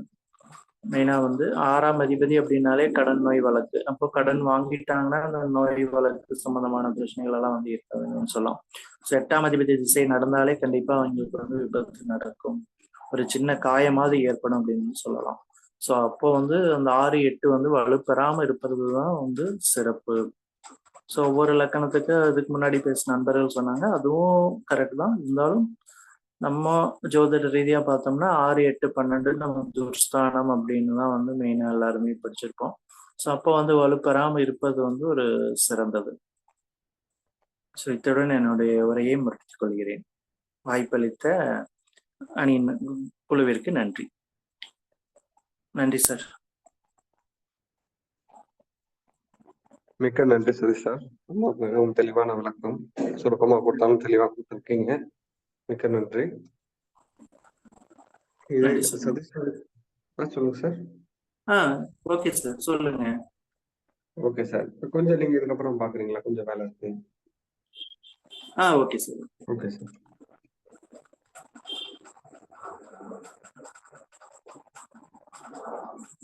மெயினா வந்து 6ஆம் அதிபதி அப்படின்னாலே கடன் நோய் வழக்கு. அப்போ கடன் வாங்கிட்டாங்கன்னா அந்த நோய் வழக்கு சம்பந்தமான பிரச்சனைகள் எல்லாம் வந்து இருக்காதுன்னு சொல்லலாம். ஸோ 8ஆம் அதிபதி திசை நடந்தாலே கண்டிப்பா அவங்களுக்கு வந்து விபத்து நடக்கும், ஒரு சின்ன காயமாவது ஏற்படும் அப்படின்னு சொல்லலாம். ஸோ அப்போ வந்து அந்த 6, 8 வந்து வலுப்பெறாம இருப்பது தான் வந்து சிறப்பு. ஸோ ஒவ்வொரு லக்கணத்துக்கு அதுக்கு முன்னாடி பேசின நண்பர்கள் சொன்னாங்க, அதுவும் கரெக்ட் தான். இருந்தாலும் நம்ம ஜோதிட ரீதியா பார்த்தோம்னா 6, 8, 12 நம்ம துர்ஸ்தானம் அப்படின்னு தான் வந்து மெயினா எல்லாருமே படிச்சிருக்கோம். ஸோ அப்போ வந்து வலுப்பெறாம இருப்பது வந்து ஒரு சிறந்தது. ஸோ இத்துடன் என்னுடைய உரையை முடித்துக் கொள்கிறேன். வாய்ப்பளித்த அணியின் குழுவிற்கு நன்றி. நன்றி சார். மிக்க நன்றி சதீஷ் சார். மிகவும் தெளிவான விளக்கம், சுருக்கமா கொடுத்தாலும் தெளிவா கொடுத்துருக்கீங்க. மிக்க நன்றி. இது நன்றி சார். சதீஷ் சார் சொல்லுங்க சார். ஓகே சார், சொல்லுங்க. ஓகே சார், கொஞ்சம் நீங்க இதுக்கப்புறம் பாக்குறீங்களா? கொஞ்சம் வேலை இருக்கு. Okay sir. Okay sir.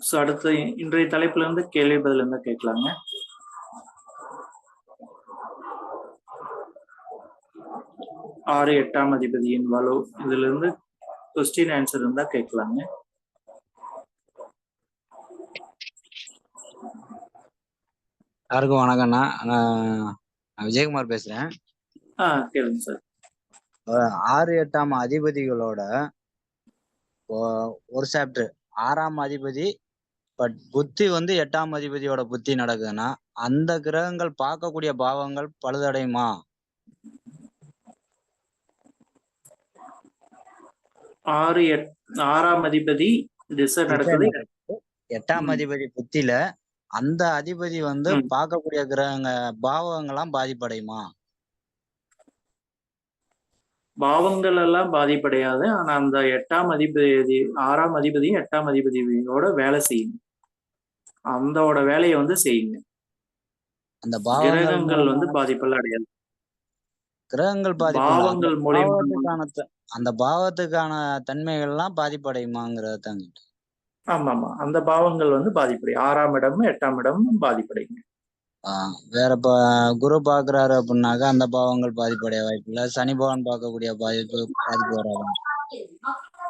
So அடுத்து இன்றைய தலைப்புல இருந்து கேள்வி பதில் இருந்தா கேட்கலாங்க. ஆறு, 8ஆம் அதிபதியின் வலு, இதுல இருந்து கொஸ்டின் ஆன்சர் இருந்தா கேட்கலாங்க. எல்லாருக்கும் வணக்கம்ண்ணா. நான் விஜயகுமார் பேசுறேன். கேளுங்க சார். 6, 8ஆம் அதிபதிகளோட ஒரு சாப்டர் 6ஆம் அதிபதி பட் புத்தி வந்து 8ஆம் அதிபதியோட புத்தி நடக்குதுன்னா அந்த கிரகங்கள் பார்க்கக்கூடிய பாவங்கள் பழுதடையுமா? 6ஆம் அதிபதி திசை நடக்குது. 8ஆம் அதிபதி புத்தியில அந்த அதிபதி வந்து பார்க்கக்கூடிய கிரகங்க பாவங்கள்லாம் பாதிப்படையுமா? பாவங்கள் எல்லாம் பாதிப்படையாது. ஆனா அந்த 8ஆம் அதிபதி 6ஆம் அதிபதி 8ஆம் அதிபதியோட வேலை செய்யுங்க, அந்தோட வேலையை வந்து செய்யுங்க. அந்த கிரகங்கள் வந்து பாதிப்பெல்லாம் அடையாது. கிரகங்கள் பாவங்கள் மூலியமா அந்த பாவத்துக்கான தன்மைகள்லாம் பாதிப்படையுமாங்கிறதாங்க. ஆமா, அந்த பாவங்கள் வந்து பாதிப்படையும். 6ஆம் இடமும் 8ஆம் இடமும் பாதிப்படையுங்க. வேற குரு பாக்குறாரு அப்படின்னாக்கா அந்த பாவங்கள் பாதிப்படைய வாய்ப்பு இல்ல. சனி பகவான் பார்க்கக்கூடிய பாதிப்பு வராது.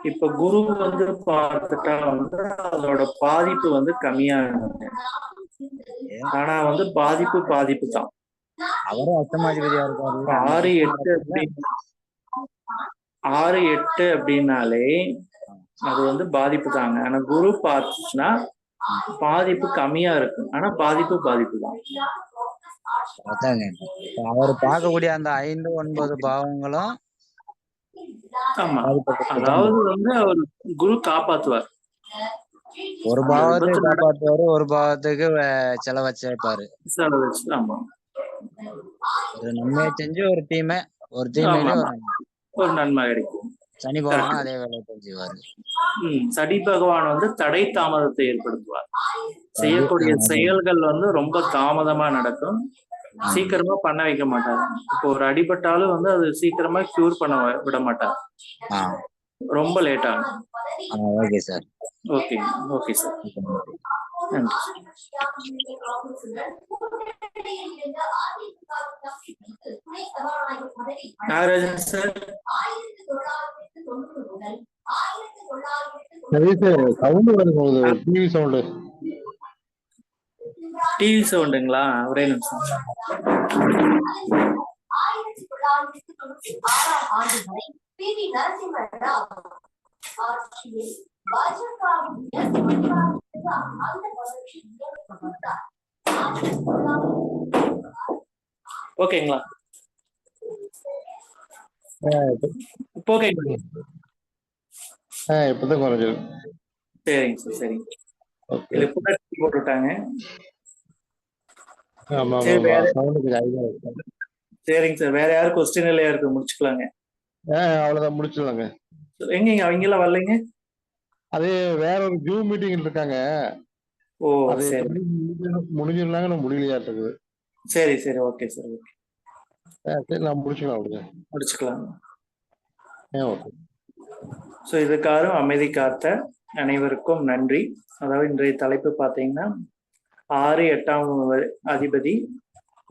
இப்ப குரு வந்து பார்த்துட்டா வந்து அதோட பாதிப்பு வந்து கம்மியா இருக்கும். ஆனா வந்து பாதிப்பு தான். அவரும் அஷ்டமாதிபதியா இருக்காரு. 6, 8 அப்படின்னாலே அது வந்து பாதிப்பு தாங்க. ஆனா குரு பார்த்துச்சுன்னா பாதிப்பு கம்மியா இருக்கும். ஆனா பாதிப்பு தான். அதாங்க அவர் பார்க்கக்கூடிய அந்த 5, 9 பாவங்களும் ஆமா, அதாவது வந்து அவர் குரு காப்பாத்துவார். ஒரு பாவத்துக்கு காப்பாத்துவாரு, ஒரு பாவத்துக்கு செலவச்சு வைப்பாரு. ஆமா, ஒரு நன்மையை செஞ்சு ஒரு தீமையில ஒரு நன்மை கிடைக்கும். சனி பகவான் அதே வேலையை செஞ்சுவாரு. சனி பகவான் வந்து தடை தாமதத்தை ஏற்படுத்துவார். செய்யக்கூடிய செயல்கள் வந்து ரொம்ப தாமதமா நடக்கும், சீக்கிரமா பண்ண வைக்க மாட்டாரு. இப்போ ஒரு அடிபட்டாலும் வந்து அது சீக்கிரமா கியூர் பண்ண விட மாட்டார், ரொம்ப லேட் ஆகும். Okay sir. Okay sir. நன்றி. நாகராஜன் சார். டிவி சவுண்டுங்களா? ஒரே நிமிஷம். ஓகேங்களா? இப்போ ஓகேங்களா? இப்பதான் குறைஞ்சது. சரிங்க சார், சரிங்க. போட்டுட்டாங்க. ஆமா ஆமா சரி ஆமா வேற சவுண்ட் கொஞ்சம் அதிகமா இருக்கு. சரிங்க சார், வேற யாரும் கொஸ்டின் இல்லையா இருக்கு, முடிச்சுக்கலாங்க. அவ்வளவுதான் முடிச்சிடலாங்க. எங்கங்க அவங்க எல்லாம் வரலைங்க? அது வேற ஒரு ஜூம் மீட்டிங் இருக்காங்க. ஓ அது சரி முடிஞ்சிடலாங்க, நான் முடியலையா இருக்குது. சரி சரி, ஓகே சார், ஓகே, சரி நான் முடிச்சுக்கலாம் அப்படிங்க. முடிச்சுக்கலாம். ஓகே. ஸோ இதுக்காக அமைதி காத்த அனைவருக்கும் நன்றி. அதாவது இன்றைய தலைப்பு பார்த்தீங்கன்னா 6 8ஆம் அதிபதி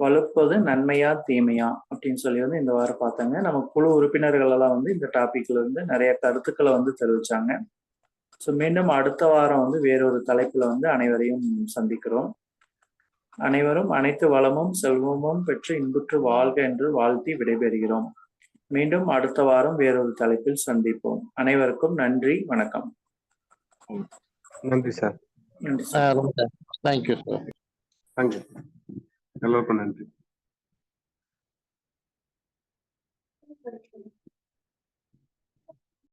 வலுப்பது நன்மையா தீமையா அப்படின்னு சொல்லி வந்து இந்த வாரம் பார்த்தாங்க. நம்ம குழு உறுப்பினர்கள் எல்லாம் வந்து இந்த டாபிக்ல இருந்து நிறைய கருத்துக்களை வந்து தெரிவிச்சாங்க. ஸோ மீண்டும் அடுத்த வாரம் வந்து வேறொரு தலைப்புல வந்து அனைவரையும் சந்திக்கிறோம். அனைவரும் அனைத்து வளமும் செல்வமும் பெற்று இன்புற்று வாழ்க என்று வாழ்த்தி விடைபெறுகிறோம். மீண்டும் அடுத்த வாரம் வேறொரு தலைப்பில் சந்திப்போம். அனைவருக்கும் நன்றி, வணக்கம். நன்றி சார். நன்றி சார். ரொம்ப தேங்க்யூ சார். தேங்க்யூ. எல்லோருக்கும் நன்றி.